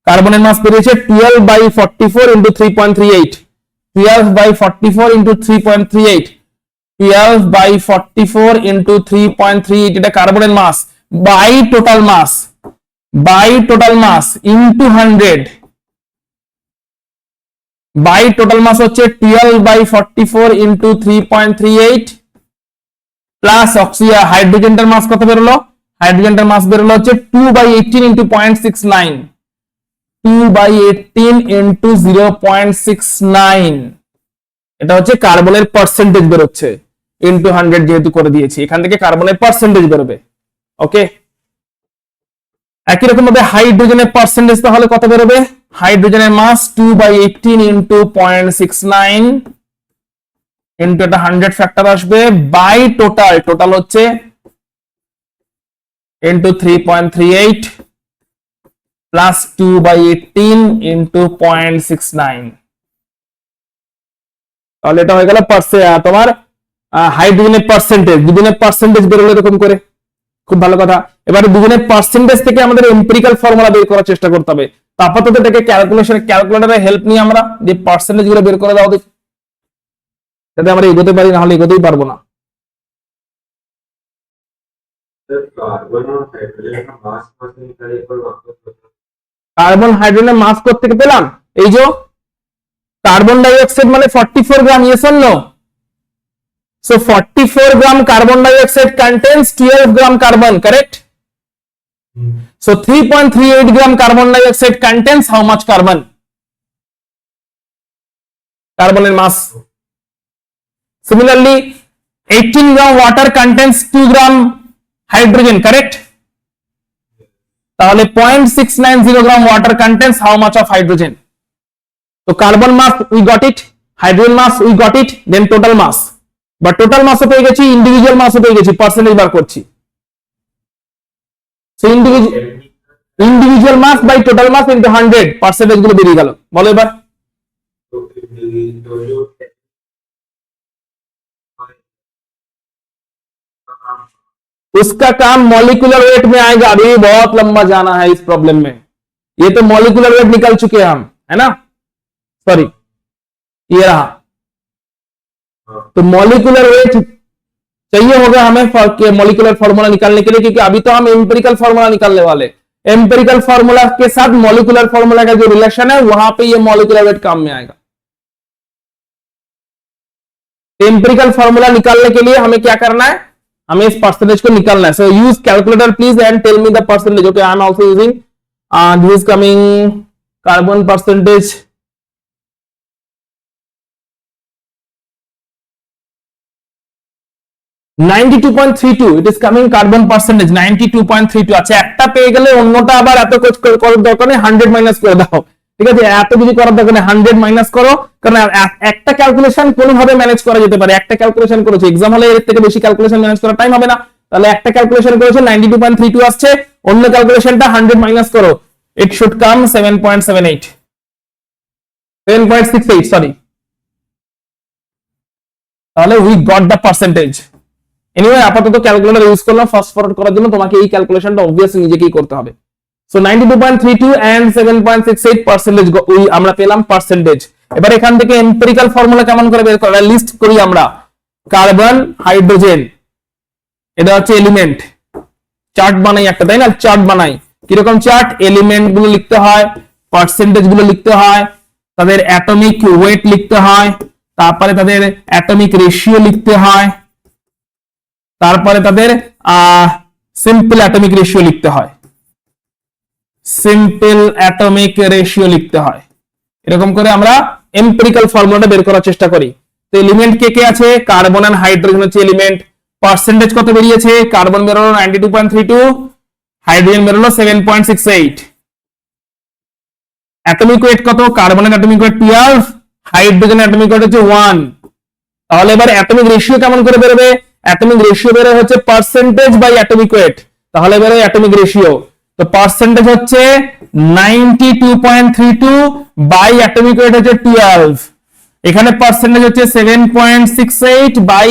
কার্বনের মাস বেরিয়েছে 12 by 44 into 3.38, 12 by 44 into 3.38, 12 by 44 into 3.38, এটা কার্বনের mass by total mass, by total mass into 100, by total mass হচ্ছে 12 by 44 into 3.38 প্লাস অক্সিজেন। হাইড্রোজেনটার মাস কত বেরোলো? হাইড্রোজেনটার মাস বেরোলো হচ্ছে 2 by 18 into 0.69, 2 by 18 into 0.69, এটা হচ্ছে কার্বনের পার্সেন্টেজ বেরোচ্ছে ইনটু 100 যেহেতু করে দিয়েছি, এখান থেকে কার্বনের পার্সেন্টেজ বেরোবে। ওকে, একই রকম ভাবে হাইড্রোজেনের পার্সেন্টেজ তাহলে কত বেরোবে? হাইড্রোজেনের মাস 2 by 18 into 0.69 ইনটু এটা 100 ফ্যাক্টর আসবে বাই টোটাল, টোটাল হচ্ছে ইনটু 3.38 প্লাস 2 by 18 ইনটু 0.69, তাহলে এটা হয়ে গেল তোমার হাইড্রোজেনের পার্সেন্টেজ। দুজনের পার্সেন্টেজ বেরোলো এরকম করে, খুব ভালো কথা। এবারে দুজনের পার্সেন্টেজ থেকে আমাদের এম্পিরিক্যাল ফর্মুলা বের করার চেষ্টা করতে হবে। আপাতত এটাকে ক্যালকুলেটরের হেল্প নিয়ে আমরা যে পার্সেন্টেজ গুলো বের করে দাও দেখি, যাতে আমরা এগোতে পারি, না হলে এগোতেই পারবো না। কার্বন হাইড্রোজেনের মাস থেকে পেলাম, এই যে কার্বন ডাই অক্সাইড মানে 44 gram, yes or no? So 44 gram carbon dioxide contains 12 gram carbon, correct? So 3.38 gram carbon dioxide contains how much carbon? Carbon in mass. Similarly, 18 gram water contains 2 gram hydrogen, correct? তাহলে 0.690 gram water contains how much of hydrogen? So carbon mass we got it, hydrogen mass we got it, then total mass. বা টোটাল মাসও পেয়ে গেছি, ইন্ডিভিজুয়াল মাসও পেয়ে গেছি, পার্সেন্টেজ বার করছি। So individual mass by total mass into 100, percentage গুলো বেরিয়ে গেল। বলো এবার। उसका काम मॉलिक्यूलर वेट में आएगा, अभी बहुत लंबा जाना है इस प्रॉब्लम में। ये तो मॉलिक्यूलर वेट निकल चुके हैं हम, है ना, सॉरी ये रहा। तो मॉलिक्यूलर वेट चाहिए होगा हमें मॉलिक्यूलर फॉर्मूला निकालने के लिए, क्योंकि अभी तो हम एम्पिरिकल फॉर्मूला निकालने वाले। एम्पिरिकल फॉर्मूला के साथ मॉलिक्यूलर फॉर्मूला का जो रिलेशन है वहां पे ये मॉलिक्यूलर वेट काम में आएगा। एम्पिरिकल फॉर्मूला निकालने के लिए हमें क्या करना है, हमें इस परसेंटेज को निकालना है। So use calculator please and tell me the percentage. Okay, I am also using this is coming carbon percentage. It is coming carbon percentage 92.32। আচ্ছা, একটা পেয়ে গেলে অন্যটা আবার এত কিছু করার দরকার নেই, 100 মাইনাস করে দাও, ঠিক আছে? এত কিছু করার দরকার নেই, 100 মাইনাস করো, কারণ একটা ক্যালকুলেশন কোনোভাবে ম্যানেজ করা যেতে পারে। একটা ক্যালকুলেশন করেছে, এক্সাম হলে এর থেকে বেশি ক্যালকুলেশন ম্যানেজ করার টাইম হবে না, তাহলে একটা ক্যালকুলেশন করেছে 92.32 আসছে, অন্য ক্যালকুলেশনটা 100 মাইনাস করো, ইট শুড কাম 7.78 7.68 সরি। তাহলে we got the percentage. Anyway আপাতত ক্যালকুলেটর ইউজ করলাম ফাস্ট ফরওয়ার্ড করার জন্য, তোমাকে এই ক্যালকুলেশনটা অবভিয়াসলি নিজেকেই করতে হবে। সো 92.32 এন্ড 7.68% আমরা পেলাম পার্সেন্টেজ। এবার এখান থেকে এম্পিরিক্যাল ফর্মুলা কেমন করে বের করা, লিস্ট করি আমরা। কার্বন, হাইড্রোজেন, এটা হচ্ছে এলিমেন্ট, চার্ট বানাই একটা, তাই না? চার্ট বানাই, কিরকম চার্ট? এলিমেন্ট গুলো লিখতে হয়, পার্সেন্টেজ গুলো লিখতে হয়, তাদের অ্যাটমিক ওয়েট লিখতে হয়, তারপরে তাদের অ্যাটমিক রেশিও লিখতে হয়, তারপরে তাদের সিম্পল অ্যাটমিক রেশিও লিখতে হয়, সিম্পল অ্যাটমিক রেশিও লিখতে হয়। এরকম করে আমরা এম্পিরিক্যাল ফর্মুলাটা বের করার চেষ্টা করি। তো এলিমেন্ট কে কে আছে? কার্বন আর হাইড্রোজেন হচ্ছে এলিমেন্ট। পার্সেন্টেজ কত বেরিয়েছে? কার্বন বেরোলো 92.32, হাইড্রোজেন বেরোলো 7.68। অ্যাটমিক ওয়েট কত? কার্বনের অ্যাটমিক ওয়েট 12, হাইড্রোজেনের অ্যাটমিক ওয়েট হচ্ছে 1। তাহলে এবার অ্যাটমিক রেশিও কেমন করে বেরোবে? অ্যাটমিক রেশিও বের হচ্ছে পার্সেন্টেজ বাই অ্যাটমিক ওয়েট, তাহলে বের হয় অ্যাটমিক রেশিও। তো পার্সেন্টেজ হচ্ছে 92.32 বাই অ্যাটমিক ওয়েট হচ্ছে 12, এখানে পার্সেন্টেজ হচ্ছে 7.68 বাই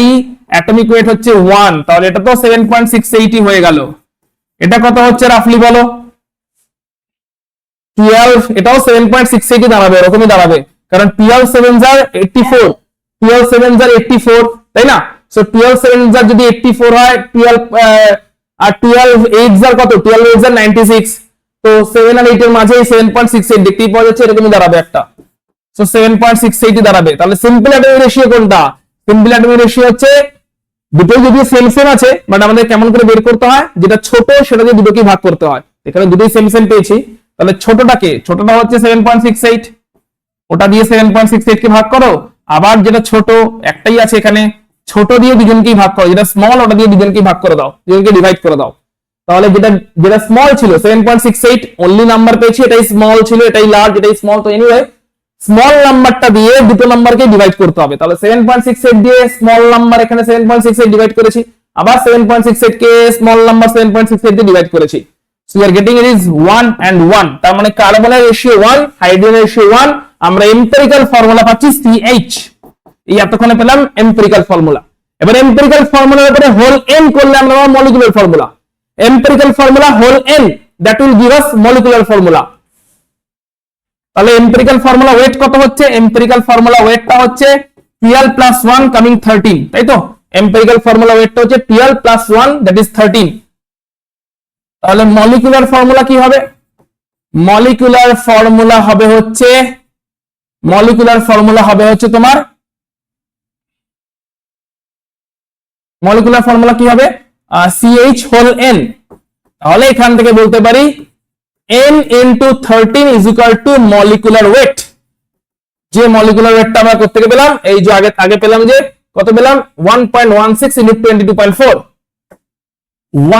অ্যাটমিক ওয়েট হচ্ছে 1, তাহলে এটা তো 7.68 হয়ে গেল। এটা কত হচ্ছে রাফলি বলো? 12, এটাও 7.68 দাঁড়াবে, এরকমই দাঁড়াবে, কারণ 12 7 যার 84, 12 7 যার 84, তাই না? সো 12 7 যার যদি 84 হয়, 12 আর 12 8 যার কত? 12 8 যার 96, তো 7 আর 8 এর মাঝে 7.68 দেখতেই পাওয়া যাচ্ছে, এরকমই দাঁড়াবে একটা। সো 7.68 দাঁড়াবে। তাহলে সিম্পল অ্যাটমিক রেশিও কোনটা? সিম্পল অ্যাটমিক রেশিও হচ্ছে দুটোই যদি সেম সেম আছে, বাট আমাদের কেমন করে বের করতে হয়, যেটা ছোট সেটা দিয়ে দুটোকে ভাগ করতে হয়। এখানে দুটোই সেম সেম পেয়েছি, তাহলে ছোটটাকে, ছোটটা হচ্ছে 7.68, ওটা দিয়ে 7.68 কে ভাগ করো, আবার যেটা ছোট একটাই আছে এখানে, ছোট দিয়ে দুজনকেই ভাগ করো, যেটা স্মল ওটা দিয়ে দুজনকেই ভাগ করে দাও, দুজনকে ডিভাইড করে দাও। তাহলে যেটা স্মল ছিল 7.68 অনলি নাম্বার পেয়েছি, এটাই স্মল ছিল, এটাই লার্জ, এটাই স্মল। তো এনিওয়ে স্মল নাম্বারটা দিয়ে দুটো নাম্বারকে ডিভাইড করতে হবে। তাহলে 7.68 দিয়ে স্মল নাম্বার এখানে 7.68 ডিভাইড করেছি, আবার 7.68 কে স্মল নাম্বার 7.68 দিয়ে ডিভাইড করেছি। So you are getting it is 1 and 1, তার মানে কার্বনের রেশিও 1, হাইড্রোজেনের রেশিও 1। আমরা এম্পিরিক্যাল ফর্মুলা পাচ্ছি CH। এই এতক্ষণে পেলাম এম্পিরিক্যাল ফর্মুলা। এবার এম্পিরিক্যাল ফর্মুলার উপরে হোল n করলে আমরা পাবো molecular formula. Empirical formula whole n, that will give us molecular formula. তাহলে এম্পিরিক্যাল ফর্মুলা ওয়েট কত হচ্ছে? এম্পিরিক্যাল ফর্মুলা ওয়েটটা হচ্ছে 12 + 1 কামিং 13, তাই তো? এম্পিরিক্যাল ফর্মুলা ওয়েটটা হচ্ছে 12 + 1 দ্যাট ইজ 13। তাহলে মলিকুলার ফর্মুলা কি হবে? মলিকুলার ফর্মুলা হবে হচ্ছে তোমার মলিকুলার ফর্মুলা কি হবে? CH whole n। তাহলে এখান থেকে বলতে পারি n into 13 is equal to molecular weight। যে মলিকুলার ওয়েটটা আমরা করতে পেলাম, এই যে আগে পেলাম, যে কত পেলাম? 1.16 into 22.4,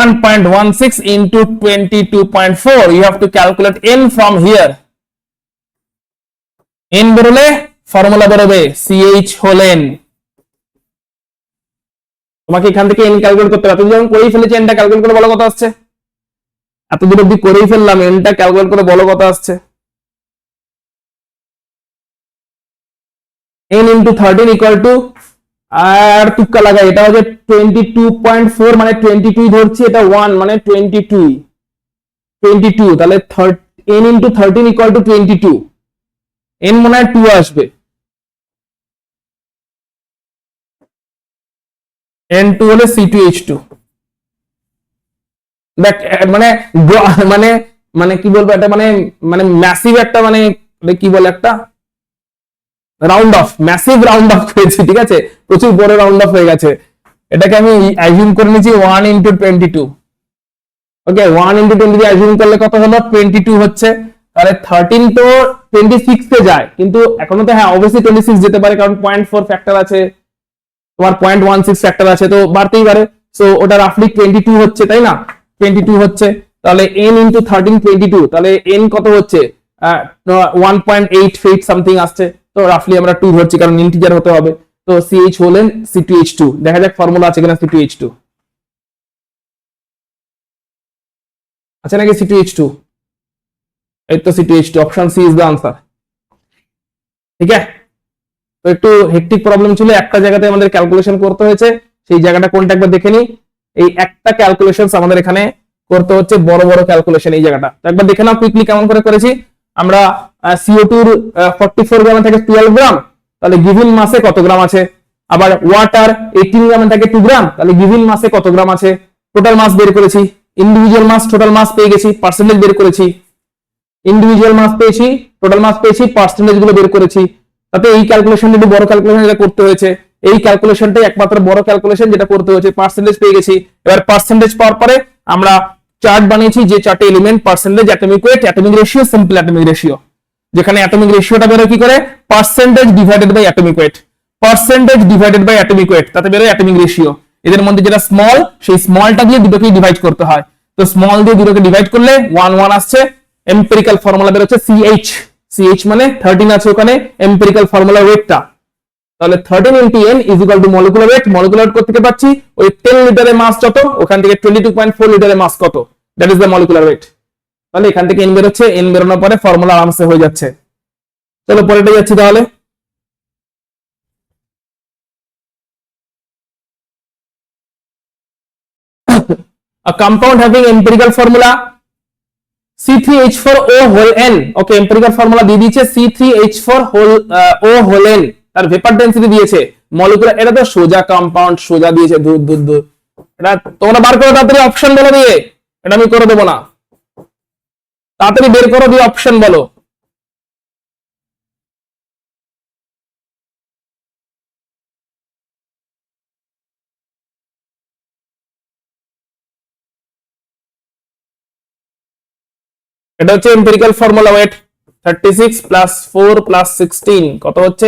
1.16 into 22.4। you have to calculate n from here। n বেরোলে ফর্মুলা বেরোবে CH হোল n। তোমাকে এখান থেকে n ক্যালকুলেট করতে হবে। তুমি যখন করেই ফেলেছি, nটা ক্যালকুলেট করে বলো কত আসছে। এত দূর অব্দি করেই ফেললাম, nটা ক্যালকুলেট করে বলো কত আসছে। n into 13 equal to আর তুক্কা লাগাই, এটা হচ্ছে 22.4 মানে 22 ধরছি, এটা 1 মানে 22, তাহলে n into 13 equal to 22, n মনে হয় 2 আসবে, n2 হলে C2H2। দেখ মানে মানে মানে কি বলবো, এটা মানে মানে ম্যাসিভ একটা মানে কি বলে একটা round of, massive round of হয়েছে, ঠিক আছে, প্রচুর বড় রাউন্ড অফ হয়ে গেছে। এটাকে আমি অ্যাজিউম করে নিয়েছি 1 ইন্টু 22। ওকে, 1 ইন্টু 22 অ্যাজিউম করলে কত হলো, 22 হচ্ছে। তাহলে 13 তো 26 এ যায়, কিন্তু এখনো তো হ্যাঁ অবভিয়াসলি 26 যেতে পারে, কারণ 0.4 ফ্যাক্টর আছে, তোমার 0.16 ফ্যাক্টর আছে, তো বাড়তেই পারে। সো ওটা রাফলি 22 হচ্ছে, তাই না, 22 হচ্ছে। তাহলে n ইন্টু 13 22, তাহলে n কত হচ্ছে 1.8 ফিট সামথিং আসছে, তো রাফলি আমরা 2 ধরছি কারণ ইন্টিজার হতে হবে। তো CH হলেন C2H2, দেখা যাক ফর্মুলা আছে কিনা C2H2 আছে নাকি, C2H2 এই তো C2H2, option C is the answer. ঠিক আছে, তো একটু হেক্টিক প্রবলেম ছিল, একটা জায়গাতে আমাদের ক্যালকুলেশন করতে হয়েছে, সেই জায়গাটা কোনটা একবার দেখে নিই। এই একটা ক্যালকুলেশন আমাদের এখানে করতে হচ্ছে, বড় বড় ক্যালকুলেশন এই জায়গাটা, তো একবার দেখে নাও কুইকলি কেমন করে করেছি আমরা। CO2 44 গ্রামে থেকে 12 গ্রাম, তাহলে গিভেন মাসে কত গ্রাম আছে। আবার ওয়াটার 18 গ্রামে থেকে 2 গ্রাম, তাহলে গিভেন মাসে কত গ্রাম আছে। টোটাল মাস বের করেছি, ইন্ডিভিজুয়াল মাস টোটাল মাস পেয়ে গেছি, পার্সেন্টেজ বের করেছি, ইন্ডিভিজুয়াল মাস পেয়েছি, টোটাল মাস পেয়েছি, পার্সেন্টেজ গুলো বের করেছি। তাতে এই ক্যালকুলেশনটা একটু বড় ক্যালকুলেশন যেটা করতে হয়েছে, এই ক্যালকুলেশনটাই একমাত্র বড় ক্যালকুলেশন যেটা করতে হয়েছে। পার্সেন্টেজ পেয়ে গেছি, এবার পার্সেন্টেজ পাওয়ার পরে আমরা চার্ট বানিয়েছি, যে চার্টে element, percentage, atomic weight, atomic ratio, simple atomic ratio, যেখানে অ্যাটমিক রেশিওটা বেরোয় কি করে, percentage divided by atomic weight, percentage divided by atomic weight, তাতে বেরোয় অ্যাটমিক রেশিও। এদের মধ্যে যেটা স্মল, সেই স্মলটা দিয়ে দুটোকে ডিভাইড করতে হয়, তো স্মল দিয়ে দুটোকে ডিভাইড করলে 1 1 আসছে। এম্পিরিক্যাল ফর্মুলা বের হচ্ছে CH মানে 13 আছে ওখানে, এম্পিরিক্যাল ফর্মুলা ওয়েটটা, তাহলে 13 into n is equal two molecular weight. Molecular weight কোথা থেকে পাচ্ছি, ওই 10 লিটারের মাস যত, ওখান থেকে 22.4 লিটারের মাস কত, that is the molecular weight. তাহলে এখান থেকে n বের হচ্ছে, n বেরোনোর পরে ফর্মুলা আরামসে হয়ে যাচ্ছে। চলো পরেটা যাচ্ছি তাহলে। A compound having empirical formula C3H4O whole n, okay empirical formula দিয়ে দিয়েছে, C3H4O whole n, তার ভেপার ডেনসিটি দিয়েছে, মলিকুলার, এটা তো সোজা কম্পাউন্ড, সোজা দিয়েছে, দূর দূর দূর, এটা তোমরা বার করো তাড়াতাড়ি, অপশন বলো দিয়ে, এটা আমি করে দেবো না, তাড়াতাড়ি বের করো দিয়ে অপশন বলো। এটা হচ্ছে empirical formula weight, 36 plus 4 plus 16 কত হচ্ছে,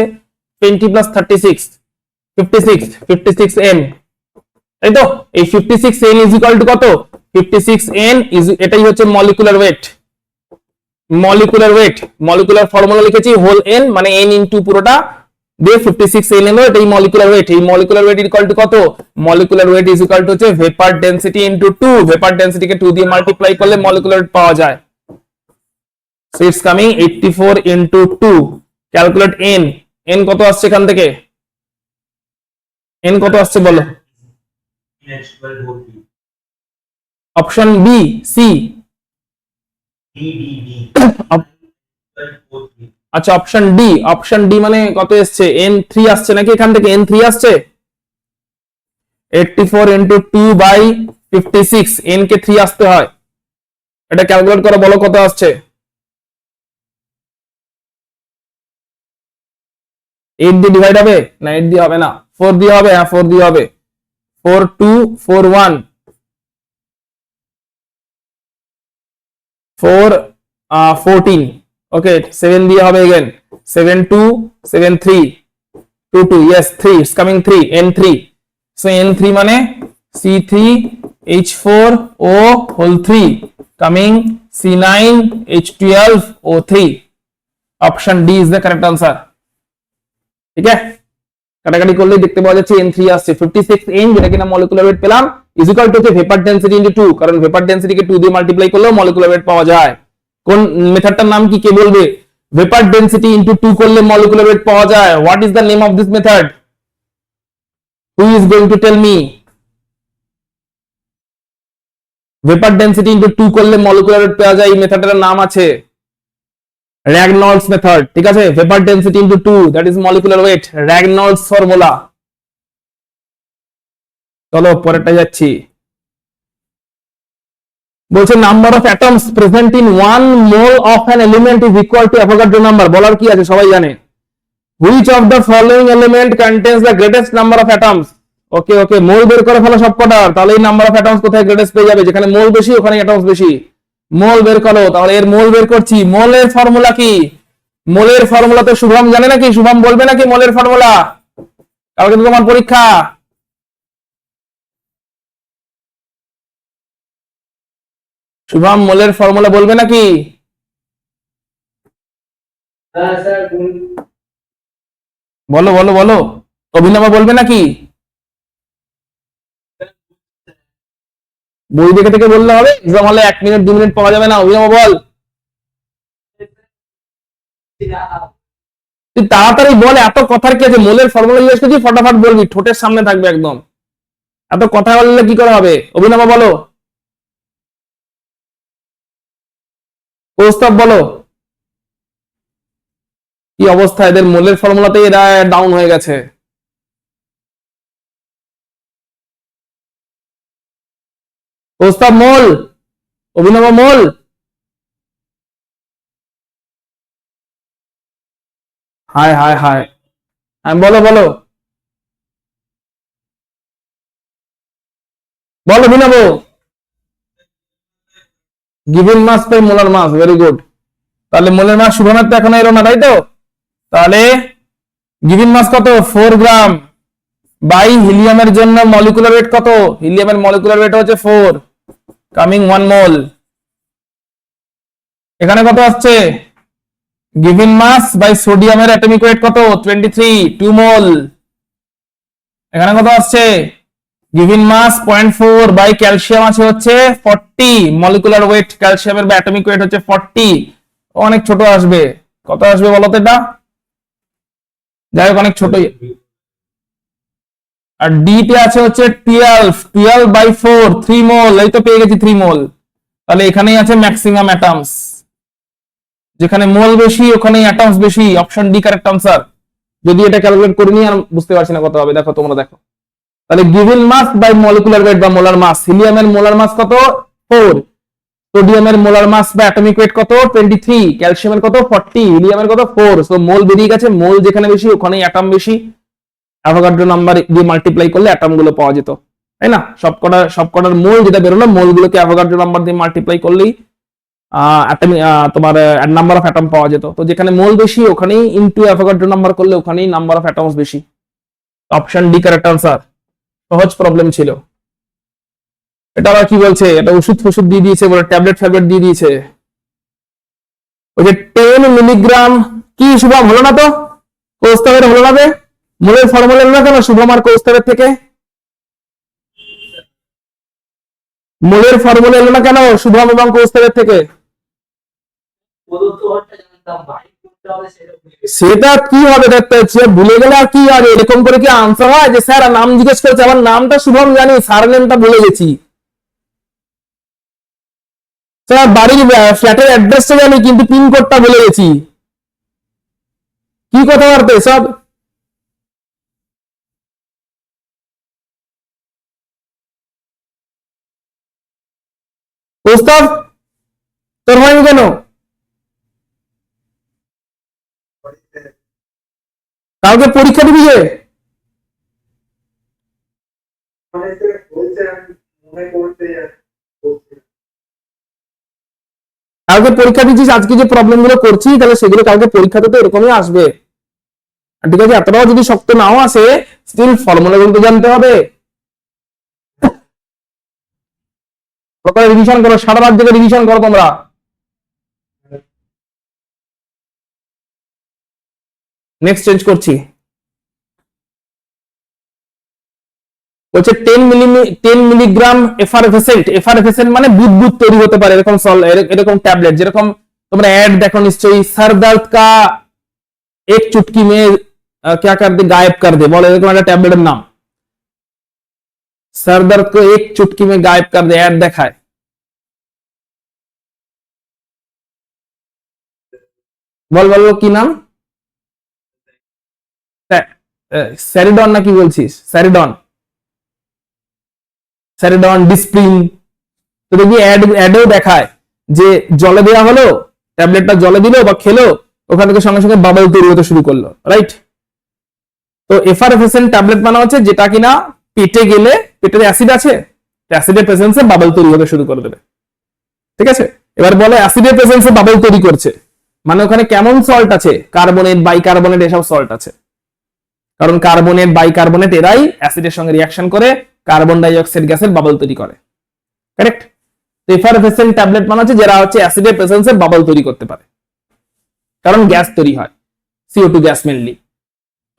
20 প্লাস 36 56 n, তাই তো। এই 56 n ইজ ইকুয়াল টু কত, 56 n ইজ, এটাই হচ্ছে মলিকুলার ওয়েট। মলিকুলার ফর্মুলা লিখেছি হোল n মানে n ইনটু পুরোটা দিয়ে 56 n এলো, এটাই মলিকুলার ওয়েট। এই মলিকুলার ওয়েট ইকুয়াল টু কত, molecular weight is equal to হচ্ছে ভেপার ডেনসিটি ইনটু 2, ভেপার ডেনসিটিকে 2 দিয়ে মাল্টিপ্লাই করলে মলিকুলার ওয়েট পাওয়া যায়। So it's coming 84 into 2, calculate n কত আসছে এখান থেকে, n কত আসছে বলো, অপশন বি, সি, আচ্ছা অপশন ডি মানে কত এসছে, n3 আসছে নাকি, এখান থেকে n3 আসছে, 84 into 2 by 56, n কে 3 আসতে হয়, এটা ক্যালকুলেট করে বলো কত আসছে। 8 দিয়ে ডিভাইড হবে না, 8 দিয়ে হবে না, 4 দিয়ে হবে, হ্যাঁ 4 দিয়ে হবে, 4 2 4 1 4 14, ওকে 7 দিয়ে হবে again, 7 2 7 3 2 2, yes 3, it's coming 3, n3, so n3 মানে C3H4O whole 3 coming C9H12O3, option D is the correct answer। ঠিক আছে, কাটাকাটি করলে দেখতে পাওয়া যাচ্ছে n3 আসছে, 56 n যেটা কিনা মলিকুলার ওয়েট পেলাম is equal two vapour density into 2, কারণ ভেপার ডেনসিটিকে 2 দিয়ে মাল্টিপ্লাই করলেও মলিকুলার ওয়েট পাওয়া যায়। কোন মেথডটার নাম কি কে বলবে, ভেপার ডেনসিটি ইনটু 2 করলে মলিকুলার ওয়েট পাওয়া যায়, what is the name of this method, Who is going to tell me? Vapor density into 2 করলে molecular weight পাওয়া যায়, এই মেথডের নাম আছে Ragnolds method, ঠিক আছে? Vapor density into 2, that is molecular weight, Ragnolds formula. চলো পরেরটা যাচ্ছি। বলছে number of atoms present in 1 mole of an element is equal to Avogadro number. বলার কি আছে, সবাই জানে। Which of the following element contains the greatest number of atoms? Okay okay, mole বের করে ফেলো সবকটার, তাহলে এই নাম্বার অফ অ্যাটমস কোথায় গ্রেটেস্ট পেয়ে যাবে? যেখানে মোল বেশি ওখানে অ্যাটমস বেশি। মোল বের করো, তাহলে এর মোল বের করছি। মোলের ফর্মুলা কি? মোলের ফর্মুলা তো শুভম জানে নাকি? শুভম বলবে নাকি মোলের ফর্মুলা? কালকে তো তোমার পরীক্ষা। শুভম মোলের ফর্মুলা বলবে নাকি? বলো বলো বলো। অভিনব বলবে নাকি? বই দেখে থেকে বললে হবে? এক্সাম হলে 1 মিনিট 2 মিনিট পাওয়া যাবে না। অভিনব বল, তুই তাড়াতাড়ি বল, এত কথার কি আছে? মোলের ফর্মুলা জিজ্ঞেস করছি, ফটাফট বলবি, ঠোঁটের সামনে থাকবে একদম। এত কথা বললে কি করে হবে? অভিনব বলো, কৌস্তব বলো। কি অবস্থা এদের, মোলের ফর্মুলাতে এরা ডাউন হয়ে গেছে। কৌস্তব মোল, অভিনব মোল। হায় হায় হায়, হ্যাঁ বলো বলো বলো Abhinav. Given mass by molar mass, very good. তাহলে মোলের মাস শুভমের তো এখনো এলো না, তাই তো? তাহলে গিভেন মাস কত? 4 গ্রাম বাই হিলিয়ামের জন্য মলিকুলার ওয়েট কত? হিলিয়ামের মলিকুলার ওয়েট হচ্ছে 4, কামিং 1 মোল। এখানে কত আসছে? গিভেন মাস বাই সোডিয়ামের অ্যাটমিক ওয়েট কত? 23, 2 মোল। এখানে কত আসছে? গিভেন মাস 0.4 বাই ক্যালসিয়াম আছে হচ্ছে 40, মলিকুলার ওয়েট ক্যালসিয়ামের বা অ্যাটমিক ওয়েট হচ্ছে 40, অনেক ছোট আসবে। কত আসবে বলো তো এটা? যাই হোক অনেক ছোটই। আর ডি তে আছে হচ্ছে 12 বাই 4, 3 মোল। এই তো পেয়ে গেছি 3 মোল। তাহলে এখানেই আছে ম্যাক্সিমাম অ্যাটমস, যেখানে মোল বেশি ওখানেই অ্যাটমস বেশি। Option D correct answer. যদি এটা ক্যালকুলেট করিনি আর বুঝতে পারছি না কত হবে, দেখো তোমরা দেখো। তাহলে given mass by molecular weight বা মোলার মাস, হিলিয়ামের মোলার মাস কত? 4, সোডিয়ামের মোলার মাস বা অ্যাটমিক ওয়েট কত? 23, ক্যালসিয়ামের কত? 40, হিলিয়ামের কত? 4। সো মোল বেরিয়ে গেছে, মোল যেখানে বেশি ওখানেই অ্যাটম বেশি। অ্যাভোগাড্রো নাম্বার দিয়ে মাল্টিপ্লাই করলে অ্যাটম গুলো পাওয়া যেত, তাই না? সবকটার মোল যেটা বেরোলো, মোল গুলোকে অ্যাভোগাড্রো নাম্বার দিয়ে মাল্টিপ্লাই করলেই তোমার নাম্বার অফ অ্যাটম পাওয়া যেত। তো যেখানে মোল বেশি ওখানেই ইনটু অ্যাভোগাড্রো নাম্বার করলে ওখানেই নাম্বার অফ অ্যাটমস বেশি। Option D correct answer. সহজ প্রবলেম ছিল এটা। আবার কি বলছে? এটা ওষুধ ফষুধ দিয়ে দিয়েছে বলে, ট্যাবলেট ফ্যাবলেট দিয়ে দিয়েছে। ওই যে 10 মিলিগ্রাম কি শুভম হলো না তো? কৌস্তবের হলো না বে? মোলের ফর্মুলা এলো না কেন শুভম আর কৌস্তবের থেকে? মোলের ফর্মুলা এলো না কেন শুভম এবং কৌস্তবের থেকে? সেটা কি হবে দেখতে হচ্ছে, ভুলে গেলে আর কি হবে? এরকম করে কি আনসার হয় যে স্যার নাম জিজ্ঞেস করেছে, আমার নামটা শুভম জানি, স্যার নেমটা ভুলে গেছি। স্যার বাড়ির ফ্ল্যাটের অ্যাড্রেসটা জানি কিন্তু পিন কোডটা ভুলে গেছি। কি কথাবার্তা সব? প্রস্তাব তোর হয়নি কেন? কালকে পরীক্ষা দিবি যে? কালকে পরীক্ষা দিচ্ছিস, আজকে যে প্রবলেম গুলো করছি তাহলে সেগুলো কালকে পরীক্ষাতে তো এরকমই আসবে। ঠিক আছে, এতটাও যদি শক্ত নাও আসে স্টিল ফর্মুলা কিন্তু জানতে হবে। রিভিশন করো, সারা রাত জেগে রিভিশন করো তোমরা। নেক্সট চেঞ্জ করছি। বলছে 10 মিলিগ্রাম এফারভেসেন্ট। এফারভেসেন্ট মানে বুদবুদ তৈরি হতে পারে এরকম এরকম ট্যাবলেট, যেরকম তোমরা অ্যাড দেখো নিশ্চয়ই, সর দর্দ কা এক চুটকি মে क्या कर दे गायब कर दे, বলে এরকম একটা ট্যাবলেটের নাম। सर दर्द को एक चुटकी में गायब कर दे, ऐड देखाয়। বল বল কি নাম? স্যারিডন না কি বলছিস? স্যারিডন, স্যারিডন, ডিসপ্রিন। তো দেখবি অ্যাডও দেখায় যে জলে দেওয়া হলো, ট্যাবলেটটা জলে দিলো বা খেলো, ওখান থেকে সঙ্গে সঙ্গে বাবল তৈরি হতে শুরু করলো, রাইট? তো এফারভেসেন্ট ট্যাবলেট মানে হচ্ছে যেটা কিনা পেটে গেলে, পেটের অ্যাসিড আছে, অ্যাসিডের প্রেজেন্সে বাবল তৈরি হতে শুরু করে দেবে, ঠিক আছে? এবার বলে অ্যাসিডের প্রেজেন্সে বাবল তৈরি করছে, মানে ওখানে কেমন সল্ট আছে? কার্বনেট, বাইকার্বনেট, এসব সল্ট আছে। কারণ কার্বনেট, বাইকার্বনেট এরাই অ্যাসিডের সঙ্গে রিঅ্যাকশন করে কার্বন ডাই অক্সাইড গ্যাসের বাবল তৈরি করে, কারেক্ট? এফারভেসেন্ট ট্যাবলেট মানে হচ্ছে যারা হচ্ছে অ্যাসিডের প্রেজেন্সে বাবল তৈরি করতে পারে, কারণ গ্যাস তৈরি হয়, CO2 গ্যাস মেনলি।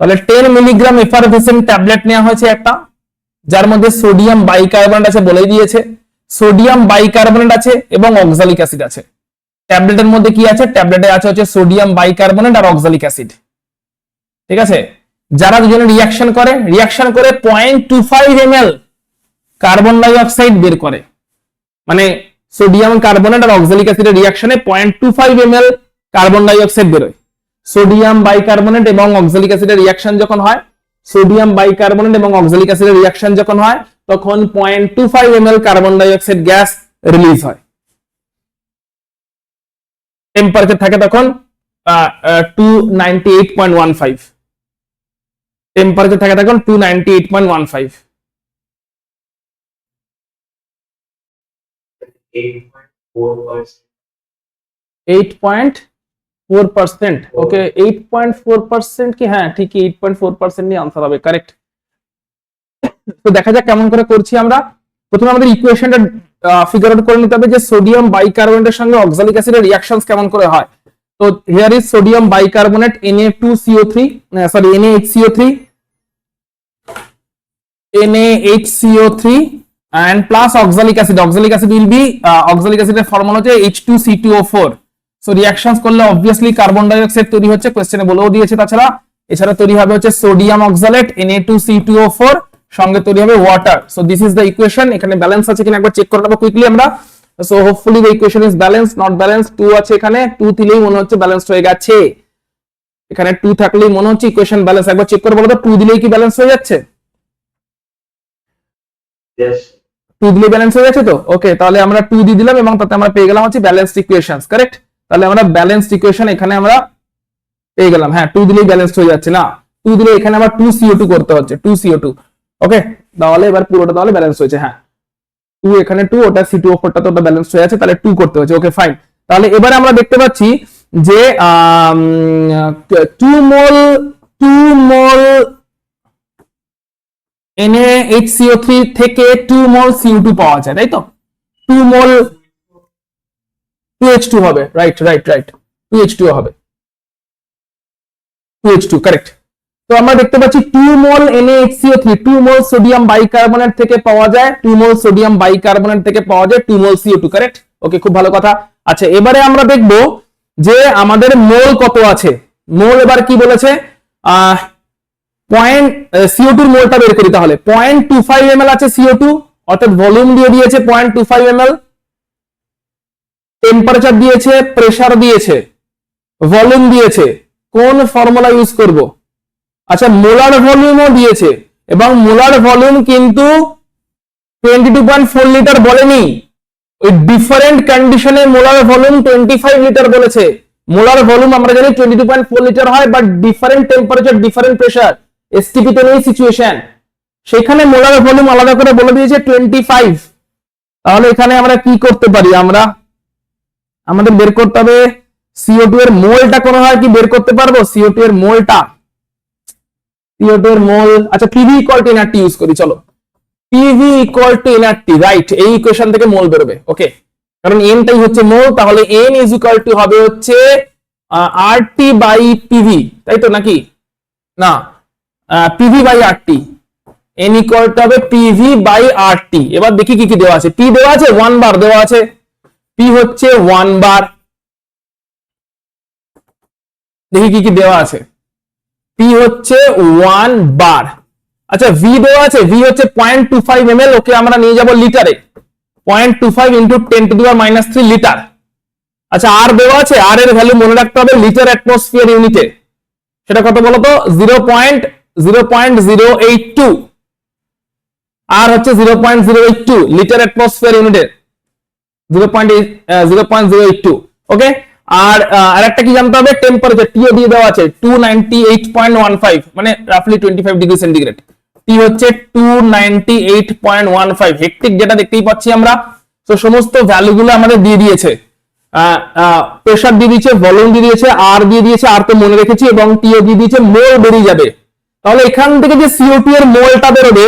তাহলে 10 মিলিগ্রাম এফারভেসেন্ট ট্যাবলেট নেওয়া হয়েছে একটা, যার মধ্যে সোডিয়াম বাইকার্বনেট আছে, বলেই দিয়েছে সোডিয়াম বাইকার্বনেট আছে এবং অক্সালিক অ্যাসিড আছে। ট্যাবলেটের মধ্যে কি আছে? ট্যাবলেটে আছে হচ্ছে সোডিয়াম বাইকার্বনেট আর অক্সালিক অ্যাসিড, ঠিক আছে? যারা দুজনে রিঅ্যাকশন করে 0.25 ml কার্বন ডাই অক্সাইড বের করে, মানে সোডিয়াম কার্বনেট আর অক্সালিক অ্যাসিডের রিঅ্যাকশনে 0.25 ml কার্বন ডাই অক্সাইড বেরোয়। সোডিয়াম বাইকার্বনেট এবং অক্সালিক অ্যাসিডের রিঅ্যাকশন যখন হয়, সোডিয়াম বাইকার্বনেট এবং অক্সালিক অ্যাসিডের রিঅ্যাকশন যখন হয়, তখন 0.25 ml carbon die oxide gas release হয়। টেম্পারেচার থাকে তখন 298.15, টেম্পারেচার থাকে তখন 298.15। 8.4%, ওকে 8.4% কি? হ্যাঁ ঠিকই, 8.4% নিয়ে আনসার হবে, কারেক্ট। তো দেখা যাক কেমন করে করছি আমরা। প্রথমে আমাদের ইকুয়েশনটা ফিগার আউট করে নিতে হবে যে সোডিয়াম বাইকার্বনেটের সঙ্গে অক্সালিক অ্যাসিডের রিঅ্যাকশনস কেমন করে হয়। তো here is sodium bicarbonate Na2CO3, sorry NaHCO3, NaHCO3 and plus oxalic acid. Oxalic acid will be oxalic acid এর ফর্মুলা হচ্ছে H2C2O4। সো রিঅ্যাকশনস করলে অবভিয়াসলি কার্বন ডাই অক্সাইড তৈরি হচ্ছে, কোশ্চেনে বলেও দিয়েছে। তাছাড়া এছাড়া তৈরি হবে হচ্ছে সোডিয়াম অক্সালেট Na2C2O4, সঙ্গে তৈরি হবে water. So this is the equation. এখানে ব্যালেন্স আছে কিনা একবার চেক করে নেবো কুইকলি আমরা। So hopefully the equation is balance, not balance 2 আছে এখানে, 2 দিলেই মনে হচ্ছে ব্যালেন্সড হয়ে গেছে। এখানে 2 থাকলেই মনে হচ্ছে ইকুয়েশন ব্যালেন্স। একবার চেক করে বলো তো 2 দিলেই কি ব্যালেন্স হয়ে যাচ্ছে? Yes. 2 দিলে ব্যালেন্স হয়ে যাচ্ছে তো? ওকে, তাহলে আমরা 2 দিয়ে দিলাম এবং তাতে আমরা পেয়ে গেলাম হচ্ছে ব্যালেন্সড ইকুয়েশনস, কারেক্ট? তাহলে আমরা ব্যালেন্সড ইকুয়েশন এখানে আমরা পেয়ে গেলাম। হ্যাঁ 2 দিলেই ব্যালেন্সড হয়ে যাচ্ছে না, 2 দিলে এখানে আবার 2CO2 করতে হচ্ছে, 2CO2। ওকে, তাহলে এবার পুরোটা তাহলে ব্যালেন্স হয়েছে। হ্যাঁ 2 এখানে 2, ওটা C2O4 টা তো ওটা ব্যালেন্স হয়ে আছে, তাহলে 2 করতে হচ্ছে। Okay fine. তাহলে এবারে আমরা দেখতে পাচ্ছি যে 2 মোল NaHCO3 থেকে 2 মোল CO2 পাওয়া যায়, তাই তো? 2 মোল 2H2 হবে, রাইট রাইট রাইট, 2H2 হবে, 2H2 কারেক্ট। তো আমরা দেখতে পাচ্ছি 2 মোল NaHCO3, 2 মোল সোডিয়াম বাইকার্বনেট থেকে পাওয়া যায়, 2 মোল সোডিয়াম বাইকার্বনেট থেকে পাওয়া যায় 2 মোল CO2, কারেক্ট? ওকে, খুব ভালো কথা। আচ্ছা, এবারে আমরা দেখব যে আমাদের মোল কত আছে। মোল এবার কি বলেছে? CO2 এর মোলটা বের করি। তাহলে 0.25 ml আছে CO2, অর্থাৎ ভলিউম দিয়ে দিয়েছে 0.25 ml, টেম্পারেচার দিয়েছে, প্রেসার দিয়েছে, ভলিউম দিয়েছে। কোন ফর্মুলা ইউজ করব? আচ্ছা, মোলার ভলিউমও দিয়েছে এবং মোলার ভলিউম কিন্তু 22.4 লিটার বলেনি, ওই ডিফারেন্ট কন্ডিশনে মোলার ভলিউম 25 লিটার বলেছে। মোলার ভলিউম আমরা জানি 22.4 লিটার হয়, but different temperature, different pressure, STP তে নেই সিচুয়েশন, সেখানে মোলার ভলিউম আলাদা করে বলে দিয়েছে 25। তাহলে এখানে আমরা কি করতে পারি? আমাদের বের করতে হবে CO2 এর মোলটা কোন হয় কি বের করতে পারবো? CO2 এর মোলটা, CO2 এর মোল, আচ্ছা PV equal to nRT use করি, চলো PV equal to nRT, right? এই ইকুয়েশন থেকে মোল বেরোবে, ওকে, কারণ n টাই হচ্ছে মোল। তাহলে n ইজ ইকুয়াল টু হবে হচ্ছে RT বাই PV, তাই তো নাকি? না, PV by RT, n equal to হবে PV বাই RT। এবার দেখি কি কি দেওয়া আছে। P দেওয়া আছে 1 বার দেওয়া আছে, P হচ্ছে 1 বার। দেখি কি কি দেওয়া আছে। P হচ্ছে 1 বার। আচ্ছা ভি দেওয়া আছে, ভি হচ্ছে 0.25 ml, ওকে আমরা নিয়ে যাব লিটারে, 0.25 ইন্টু 10⁻³ লিটার। আচ্ছা আর দেওয়া আছে, আর এর ভ্যালু মনে রাখতে হবে লিটার অ্যাটমসফিয়ার ইউনিটে, সেটা কত বলতো 0.082, আর হচ্ছে 0.082 লিটার অ্যাটমসফিয়ার ইউনিটে, 0.082। ওকে, আর আরেকটা কি জানতে হবে, টেম্পারেচার টিও দিয়ে দেওয়া আছে 298.15, মানে রাফলি 25 ডিগ্রি সেন্টিগ্রেড। টি হচ্ছে 298.15, হেক্টিক যেটা দেখতেই পাচ্ছি আমরা। তো সমস্ত ভ্যালুগুলো আমাদের দিয়ে দিয়েছে, প্রেসার দিয়ে দিয়েছে, ভলিউম দিয়ে দিয়েছে, আর দিয়ে দিয়েছে, আর তো মনে রেখেছি, এবং টিও দিয়ে দিয়েছে, মোল বেরিয়ে যাবে। তাহলে এখান থেকে যে CO2 এর মোলটা বেরোবে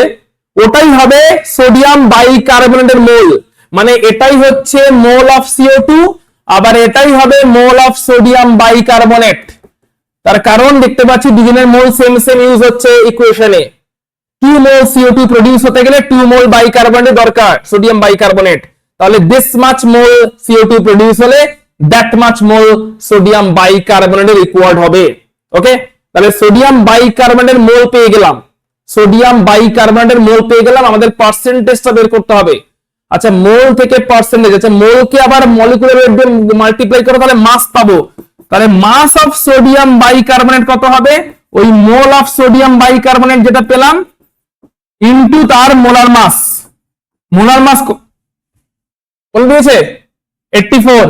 ওটাই হবে সোডিয়াম বাইকার্বনেটের মোল, মানে এটাই হচ্ছে মোল অফ CO2, আবার এটাই হবে মোল অফ সোডিয়াম বাইকার্বনেট। তার কারণ দেখতে পাচ্ছি দুজনের মোল সেম সেম ইউজ হচ্ছে ইকুয়েশনে। 2 মোল CO2 প্রডিউস হতে গেলে 2 মোল বাইকার্বনেট দরকার, সোডিয়াম বাইকার্বনেট। তাহলে this much mole CO2 produce হলে দ্যাট মাচ মোল সোডিয়াম বাইকার্বনেটের রিকোয়ার্ড হবে। ওকে, তাহলে সোডিয়াম বাইকার্বনেটের মোল পেয়ে গেলাম, সোডিয়াম বাইকার্বনেটের মোল পেয়ে গেলাম, আমাদের পার্সেন্টেজটা বের করতে হবে। আচ্ছা মোল থেকে পার্সেন্টেজ, আচ্ছা মোলকে আবার মলিকুলার ওয়েট দিয়ে মাল্টিপ্লাই করে তাহলে মাস পাবো। তাহলে মাস অফ সোডিয়াম বাইকার্বনেট কত হবে, ওই মোল অফ সোডিয়াম বাইকার্বনেট যেটা পেলাম ইনটু তার মোলার মাস। মোলার মাস বলে দিয়েছে 84,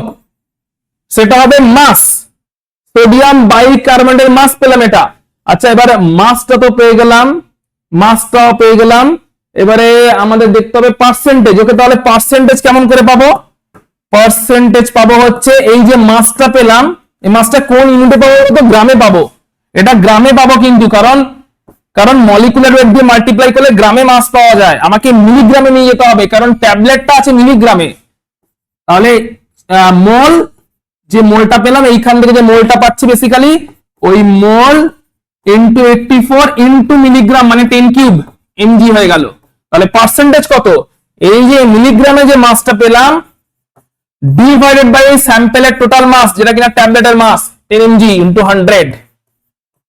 সেটা হবে মাস, সোডিয়াম বাইকার্বনেটের মাস পেলাম এটা। আচ্ছা এবার মাসটা তো পেয়ে গেলাম, মাসটাও পেয়ে গেলাম, এবারে আমাদের দেখতে হবে পার্সেন্টেজ। ওকে, তাহলে পার্সেন্টেজ কেমন করে পাবো, পার্সেন্টেজ পাবো হচ্ছে এই যে মাসটা পেলাম, এই মাসটা কোন ইউনিটে পাবো, তো গ্রামে পাবো, এটা গ্রামে পাবো, কিন্তু কারণ মলিকুলার ওয়েট দিয়ে মাল্টিপ্লাই করলে গ্রামে মাস পাওয়া যায়, আমাকে মিলিগ্রামে নিয়ে যেতে হবে, কারণ ট্যাবলেটটা আছে মিলিগ্রামে। তাহলে মোল, যে মোলটা পেলাম এইখান থেকে যে মোলটা পাচ্ছি বেসিক্যালি ওই মোল ইনটু 84 ইনটু মিলিগ্রাম, মানে 10³ mg হয়ে গেল। তাহলে পার্সেন্টেজ কত, এই যে মিলিগ্রামে যে মাসটা পেলাম ডিভাইডেড বাই স্যাম্পলের টোটাল মাস, যেটা কিনা ট্যাবলেটের মাস 10 mg ইনটু 100।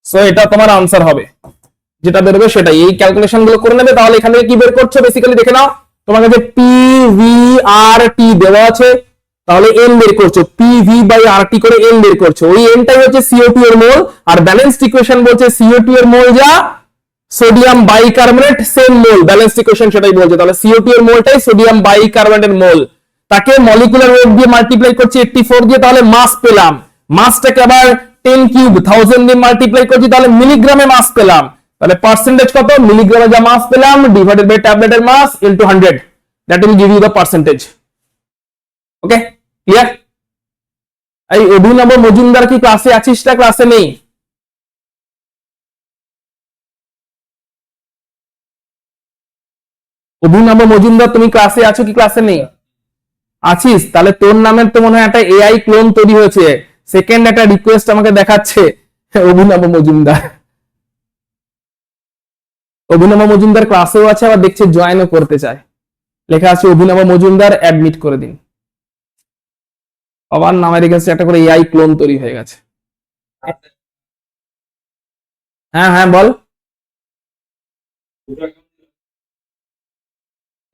সো এটা তোমার আনসার হবে, যেটা বেরোবে সেটাই। এই ক্যালকুলেশন গুলো করে নেবে। তাহলে এখান থেকে কি বের করছো বেসিক্যালি দেখে নাও, তোমার কাছে PVRT দেওয়া আছে, তাহলে n বের করছো, PV/RT করে n বের করছো, ওই nটাই হচ্ছে CO2 এর মোল। আর ব্যালেন্সড ইকুয়েশন বলছে CO2 এর মোল যা সোডিয়াম বাইকার্বনেট সেম মোল, ব্যালেন্সড ইকুয়েশন সেটাই বলছে। তাহলে CO2 এর মোলটাই সোডিয়াম বাইকার্বনেটের মোল, তাকে মলিকুলার ওয়েট দিয়ে মাল্টিপ্লাই করছি 84 দিয়ে, তাহলে মাস পেলাম। মাসটাকে আবার 10³ 1000 দিয়ে মাল্টিপ্লাই করছি, তাহলে মিলিগ্রামে মাস পেলাম। তাহলে পার্সেন্টেজ কত, মিলিগ্রামে যা মাস পেলাম ডিভাইডেড বাই ট্যাবলেটের mass into 100, that will give you the percentage. Okay, clear? এই অভিনব মজুমদার কি ক্লাসে আছিস না ক্লাসে নেই? অভিনব মজুমদার তুমি ক্লাসে আছো কি ক্লাসে নেই? আছিস, তাহলে তোর নামের তো মনে হয় একটা AI ক্লোন তৈরি হয়েছে। সেকেন্ড একটা রিকোয়েস্ট আমাকে দেখাচ্ছে অভিনব মজুমদার, অভিনব মজুমদার ক্লাসেও আছে, আবার দেখছে জয়েনও করতে চায়, লেখা আছে অভিনব মজুমদার অ্যাডমিট করে দিন। আবার নামের এগেন্সে একটা করে AI ক্লোন তৈরি হয়ে গেছে। হ্যাঁ হ্যাঁ বল।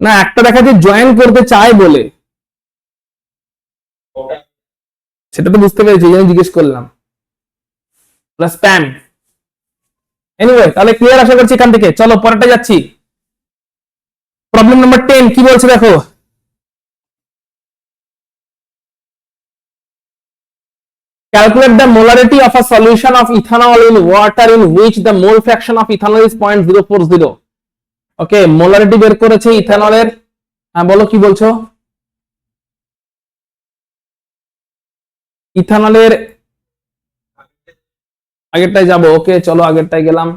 না, একটা দেখা যায় জয়েন করতে চায় বলে, সেটা তো বুঝতে পেরেছি, এই জন্য জিজ্ঞেস করলাম। স্প্যাম। এনিওয়ে, তাহলে ক্লিয়ার আশা করছি এখান থেকে। চলো পরেরটা যাচ্ছি। প্রবলেম নাম্বার 10 কি বলছে দেখো, calculate the molarity of a solution of ethanol in water in which the mole fraction of ethanol is 0.040। Okay, molarity বের করেছে ইথানলের। হ্যাঁ বলো কি বলছো, ইথানলের আগেরটায় যাবো। ওকে চলো আগেরটায় গেলাম।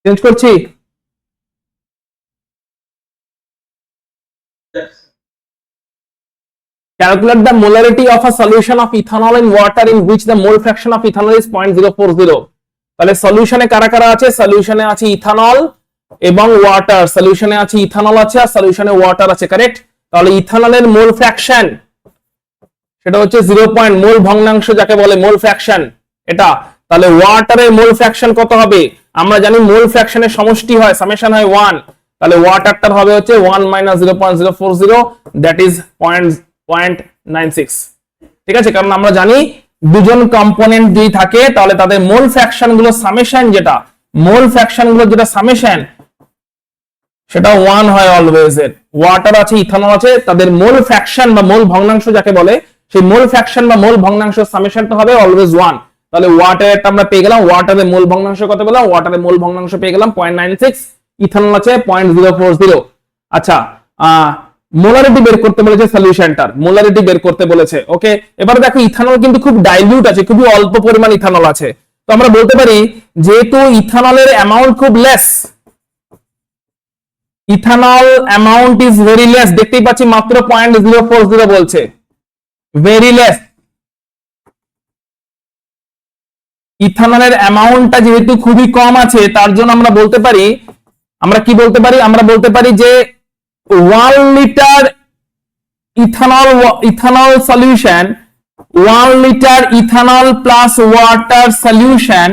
চেঞ্জ করছি, calculate the molarity of a solution of ethanol in water in which the mole fraction of ethanol is 0.040। তাহলে সলিউশনে কারা কারা আছে? সলিউশনে আছে ইথানল এবং ওয়াটার। সলিউশনে আছে ইথানল আছে আর সলিউশনে ওয়াটার আছে, কারেক্ট? তাহলে ইথানলের মোল ফ্র্যাকশন সেটা হচ্ছে 0. মোল ভগ্নাংশ যাকে বলে মোল ফ্র্যাকশন এটা। তাহলে ওয়াটারের মোল ফ্র্যাকশন কত হবে? আমরা জানি মোল ফ্র্যাকশনের সমষ্টি হয়, সামেশন হয় 1। তাহলে ওয়াটারটার হবে হচ্ছে 1 - 0.040, দ্যাট ইজ 0.96। ঠিক আছে, কারণ আমরা জানি দুজন কম্পোনেন্ট যদি থাকে তাহলে তাদের মোল ফ্র্যাকশন গুলো সামেশন, যেটা মোল ফ্র্যাকশন গুলো যেটা সামেশন সেটা 1 হয় অলওয়েজ। এর ওয়াটার আছে ইথানল আছে, তাদের মোল ফ্র্যাকশন বা মোল ভগ্নাংশ যাকে বলে সেই মোল ফ্র্যাকশন বা মোল ভগ্নাংশ সামেশনটা হবে অলওয়েজ 1। তাহলে ওয়াটারটা আমরা পেয়ে গেলাম, ওয়াটারের মোল ভগ্নাংশ কত পেলাম? ওয়াটারের মোল ভগ্নাংশ পেয়ে গেলাম 0.96, ইথানল আছে 0.040। আচ্ছা, মোলারিটি বের করতে বলেছে, সলিউশনটার মোলারিটি বের করতে বলেছে। ওকে, এবারে দেখো ইথানল কিন্তু খুব ডাইলিউট আছে, খুবই অল্প পরিমাণ ইথানল আছে। তো আমরা বলতে পারি যেহেতু ইথানলের অ্যামাউন্ট খুব less, ethanol amount is very less, দেখতেই পাচ্ছি মাত্র 0.040 বলছে, ভেরি লেস। ইথানলের অ্যামাউন্টটা যেহেতু খুবই কম আছে তার জন্য আমরা বলতে পারি, আমরা কি বলতে পারি? আমরা বলতে পারি যে 1 litre ethanol solution, 1 litre ethanol plus water solution,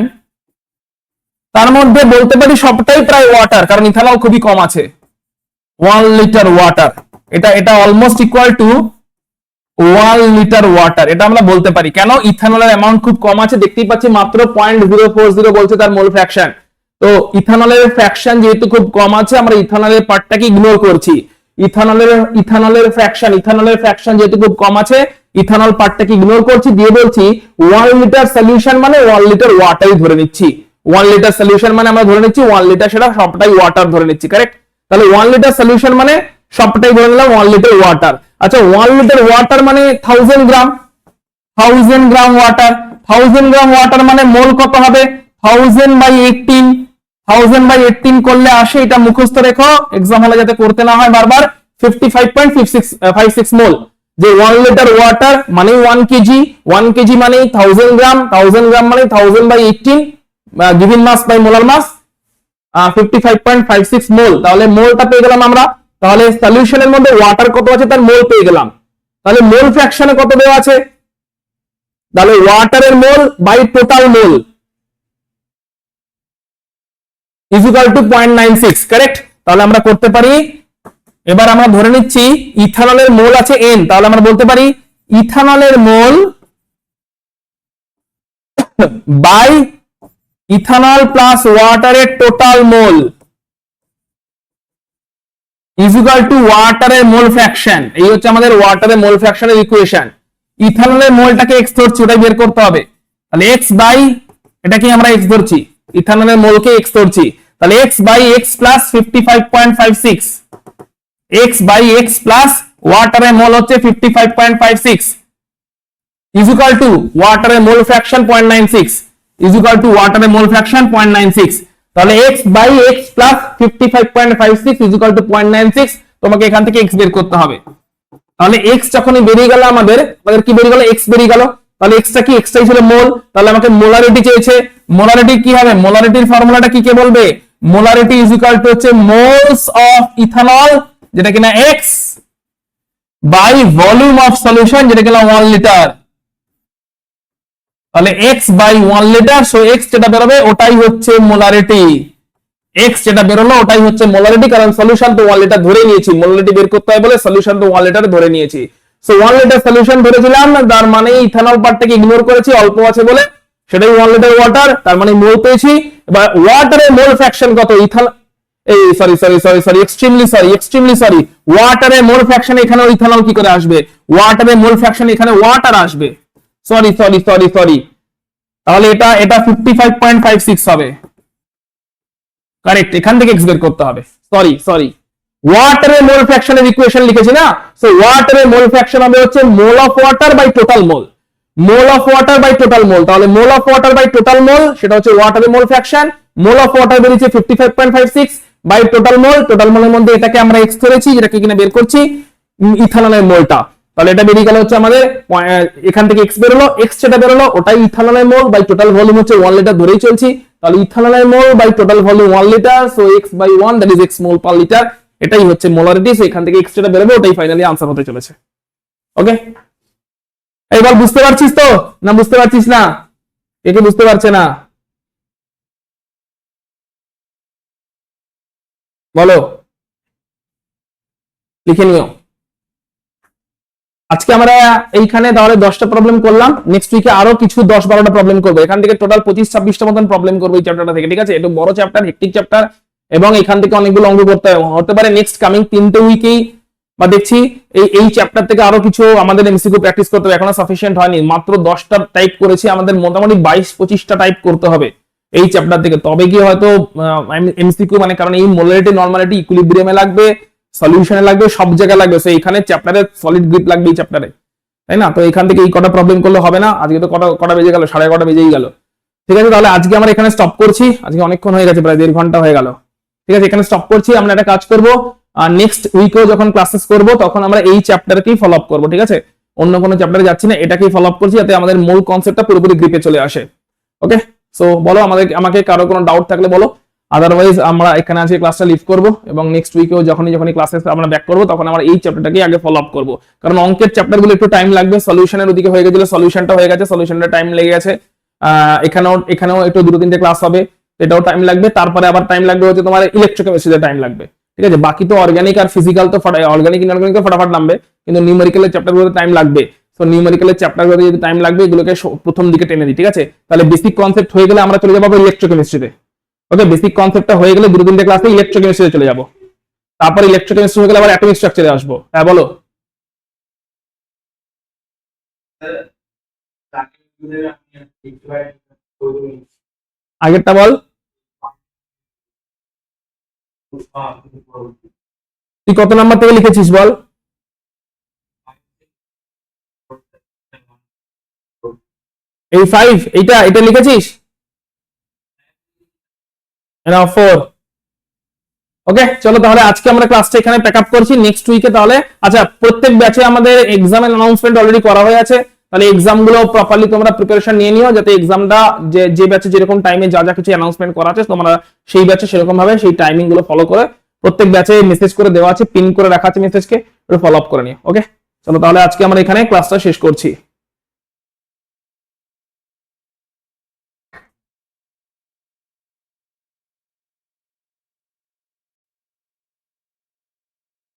তার মধ্যে বলতে পারি সবটাই প্রায় ওয়াটার, কারণ ইথানল খুবই কম আছে। 1 লিটার ওয়াটার, এটা almost equal to 1 litre water, এটা আমরা বলতে পারি। কেন? ইথানলের অ্যামাউন্ট খুব কম আছে, দেখতেই পাচ্ছি মাত্র 0.040 বলছে তার মোল ফ্র্যাকশন। তো ইথানলের ফ্র্যাকশন যেহেতু খুব কম আছে, আমরা ইথানলের পার্টটাকে ইগনোর করছি। ইথানলের ফ্র্যাকশন যেহেতু খুব কম আছে, ইথানল পার্টটাকে ইগনোর করছি, দিয়ে বলছি 1 লিটার সলিউশন মানে 1 লিটার ওয়াটারই ধরে নিচ্ছি। 1 লিটার সলিউশন মানে আমরা ধরে নিচ্ছি 1 লিটার, সেটা সবটাই ওয়াটার ধরে নিচ্ছি, কারেক্ট? তাহলে 1 লিটার সলিউশন মানে সবটাই ধরে নিলাম 1 লিটার ওয়াটার। আচ্ছা, 1 লিটার ওয়াটার মানে 1000 গ্রাম, 1000 গ্রাম ওয়াটার। 1000 গ্রাম ওয়াটার মানে মোল কত হবে? 1000/18, 1000/18 করলে আসে, এটা মুখস্থ রেখো, এক্সাম হলে যাতে করতে না হয় বারবার, 55.56 মোল। যে 1 লিটার ওয়াটার মানে 1 কেজি, 1 কেজি মানে 1000 গ্রাম, 1000 গ্রাম মানে 1000/18, given mass by molar mass, 55.56 mole. তাহলে মোলটা পেয়ে গেলাম আমরা। তাহলে সলিউশনের মধ্যে ওয়াটার কত আছে তার মোল পেয়ে গেলাম। তাহলে মোল ফ্র্যাকশনে কত দেওয়া আছে? তাহলে ওয়াটারের mole by total mole is equal to 0.96, correct? তাহলে আমরা করতে পারি, এবার আমরা ধরে নিচ্ছি ইথানলের মোল আছে n, তাহলে আমরা বলতে পারি ইথানলের মোল বাই ইথানল প্লাস ওয়াটারের total mole is equal to ওয়াটারের মোল ফ্র্যাকশন। এই হচ্ছে আমাদের ওয়াটারের মোল ফ্র্যাকশনের ইকুয়েশন। ইথানলের মোলটাকে x ধরছি, ওটাই বের করতে হবে। তাহলে x বাই, এটাকে আমরা x ধরছি, ইথানলের মোলকে x ধরছি, তাহলে x by x plus 55.56, x by x plus ওয়াটারের মোল হচ্ছে 55.56 ইজ ইকুয়াল টু ওয়াটারের mole fraction 0.96 is equal to ওয়াটারের মোল ফ্র্যাকশন 0.96। তাহলে x by x plus 55.56 is equal to 0.96, তোমাকে এখান থেকে x বের করতে হবে। তাহলে x যখনই বেরিয়ে গেল আমাদের কি বেরিয়ে গেল? x বেরিয়ে গেল। তাহলে x টা কি? x টাই ছিল মোল। তাহলে আমাকে মোলারিটি চেয়েছে, মোলারিটি কি হবে? মোলারিটির ফর্মুলাটা কি কে বলবে? মোলারিটি ইজ ইকুয়াল টু হচ্ছে মোলস অফ ইথানল, যেটা কিনা x by volume of solution, যেটা কিনা 1 লিটার। তাহলে x by 1 litre, so x যেটা বেরোবে ওটাই হচ্ছে মোলারিটি। x যেটা বেরোলো ওটাই হচ্ছে মোলারিটি, কারণ সলিউশন তো 1 লিটার ধরে নিয়েছি, মোলারিটি বের করতে হয় বলে সলিউশন তো 1 লিটার ধরে নিয়েছি। সো 1 লিটার সলিউশন ধরেছিলাম, তার মানে ইথানল পার্টটাকে ইগনোর করেছি, অল্প আছে বলে, সেটাই 1 লিটার ওয়াটার, তার মানে মোল পেয়েছি। এবার ওয়াটারের মোল ফ্র্যাকশন কত? এক্সট্রিমলি সরি, ওয়াটারের মোল ফ্র্যাকশন এখানে ইথানল কি করে আসবে? ওয়াটারের মোল ফ্র্যাকশন এখানে ওয়াটার আসবে, সরি। তাহলে এটা 55.56 হবে, কারেক্ট? এখান থেকে x বের করতে হবে, সরি, ওয়াটারের মোল ফ্র্যাকশনের ইকুয়েশন লিখেছি না। সো ওয়াটারের মোল ফ্র্যাকশন হবে হচ্ছে mole of water by total mole, mole of water by total mole. তাহলে mole of water by total mole সেটা হচ্ছে ওয়াটারের mole fraction. Mole of water বেরিয়েছে 55.56 বাই টোটাল মোল, টোটাল মোলের মধ্যে এটাকে আমরা x ধরেছি, যেটাকে কিনা বের করছি ইথানলের মোলটা। তাহলে এটা বেরিয়ে গেল হচ্ছে আমাদের এখান থেকে এক্স বেরোলো, এক্স যেটা বেরোলো ওটাই ইথানলের মোল বাই টোটাল ভলিউম হচ্ছে 1 লিটার ধরেই চলছি। তাহলে ইথানলের mole by total volume 1 litre, so x by 1 that is x mole per litre, এটাই হচ্ছে মোলারিটি। সো এখান থেকে এক্স যেটা বেরোবে ওটাই ফাইনালি আনসার হতে চলেছে। ওকে, এইবার বুঝতে পারছিস তো না বুঝতে পারছিস না? কে বুঝতে পারছে না বলো, লিখে নিও। আজকে আমরা এইখানে তাহলে 10টা প্রবলেম করলাম, নেক্সট উইকে আরো কিছু 10-12টা প্রবলেম করবো। এখান থেকে টোটাল 25-26টা মতন প্রবলেম করবো এই চ্যাপ্টারটা থেকে, ঠিক আছে? এটা বড় চ্যাপ্টার, হেক্টিক চ্যাপ্টার, এবং এখান থেকে অনেকগুলো অঙ্ক করতে হতে পারে নেক্সট কামিং 3টে উইকেই, বা দেখছি এই চ্যাপ্টার থেকে আরো কিছু আমাদের এমসিকিউ প্র্যাকটিস করতে হবে। এখনো সাফিসিয়েন্ট হয়নি, মাত্র 10টা টাইপ করেছি, আমাদের মোটামুটি 22-25টা টাইপ করতে হবে এই চ্যাপ্টার থেকে, তবে কি হয়তো এমসিকিউ, মানে কারণ এই মোলারিটি নরমালিটি ইকুইলিব্রিয়ামে লাগবে, সলিউশনে লাগবে, সব জায়গায় লাগবে। সো এখানে চ্যাপ্টারে সলিড গ্রিপ লাগবে এই চ্যাপ্টারে, তাই না? তো এখান থেকে এই কটা প্রবলেম করলে হবে না। আজকে তো কটা বেজে গেল, 11:30 বেজেই গেল। ঠিক আছে, তাহলে আজকে আমরা এখানে স্টপ করছি, আজকে অনেকক্ষণ হয়ে গেছে, প্রায় 1.5 ঘন্টা হয়ে গেল। ঠিক আছে, এখানে স্টপ করছি। আমরা একটা কাজ করব, নেক্সট উইকেও যখন ক্লাসেস করব তখন আমরা এই চ্যাপ্টারকেই ফলো আপ করবো, ঠিক আছে? অন্য কোনো চ্যাপ্টারে যাচ্ছি না, এটাকেই ফলো আপ করছি যাতে আমাদের মূল কনসেপ্টটা পুরোপুরি গ্রিপে চলে আসে। ওকে, সো বলো আমাকে কারো কোনো ডাউট থাকলে বলো, আদারওয়াইজ আমরা এখানে আজকে ক্লাসটা লিভ করব, এবং নেক্সট উইকেও যখনই ক্লাসেস আমরা ব্যাক করব তখন আমরা এই চ্যাপ্টারটাকে আগে ফলো আপ করব, কারণ অঙ্কের চ্যাপ্টারগুলো একটু টাইম লাগবে। সলিউশনের ওদিকে হয়ে গেছিল, সলিউশনটা হয়ে গেছে, সলিউশনটা টাইম লেগে গেছে। এখানেও একটু 2-3টে ক্লাস হবে, এটাও টাইম লাগবে। তারপরে আবার টাইম লাগবে হচ্ছে তোমার ইলেকট্রোকেমিস্ট্রিতে টাইম লাগবে, ঠিক আছে? বাকি তো অর্গানিক আর ফিজিক্যাল তো অর্গানিক ইনঅর্গানিক তো ফটাফট নামবে, কিন্তু নিউমেরিক্যালের চ্যাপ্টারগুলোতে টাইম লাগবে। তো নিউমেরিক্যালের চ্যাপ্টারগুলোতে যদি টাইম লাগবে, এগুলোকে প্রথম দিকে টেনে দিই, ঠিক আছে? তাহলে বেসিক কনসেপ্ট হয়ে গেলে আমরা চলে যাবো ইলেকট্রোকেমিস্ট্রিতে। ওকে, বেসিক কনসেপ্টটা হয়ে গেলে 2-3টে ক্লাসে ইলেকট্রোকেমিস্ট্রিতে চলে যাবো, তারপর ইলেকট্রোকেমিস্ট্রি হয়ে গেলে আবার অ্যাটমিক স্ট্রাকচারে আসবো। হ্যাঁ বলো। আগেরটা বল, তুই কত নাম্বার থেকে লিখেছিস বল? এই 5, এটা লিখেছিস? 4। ওকে, চলো তাহলে আজকে আমরা ক্লাসটা এখানে প্যাক আপ করছি। নেক্সট উইকে তাহলে, আচ্ছা, প্রত্যেক ব্যাচে আমাদের এক্সামের অ্যানাউন্সমেন্ট অলরেডি করা হয়ে আছে, তাহলে এক্সাম গুলো প্রপারলি তোমরা প্রিপারেশন নিয়ে নিও, যাতে এক্সামটা যে ব্যাচে যেরকম টাইমে যা কিছু অ্যানাউন্সমেন্ট করা আছে তোমরা সেই ব্যাচে সেরকম ভাবে সেই টাইমিং গুলো ফলো করে, প্রত্যেক ব্যাচে মেসেজ করে দেওয়া আছে, পিন করে রাখা আছে মেসেজকে, ফলো আপ করে নিও। ওকে, চলো তাহলে আজকে আমরা এখানে ক্লাসটা শেষ করছি।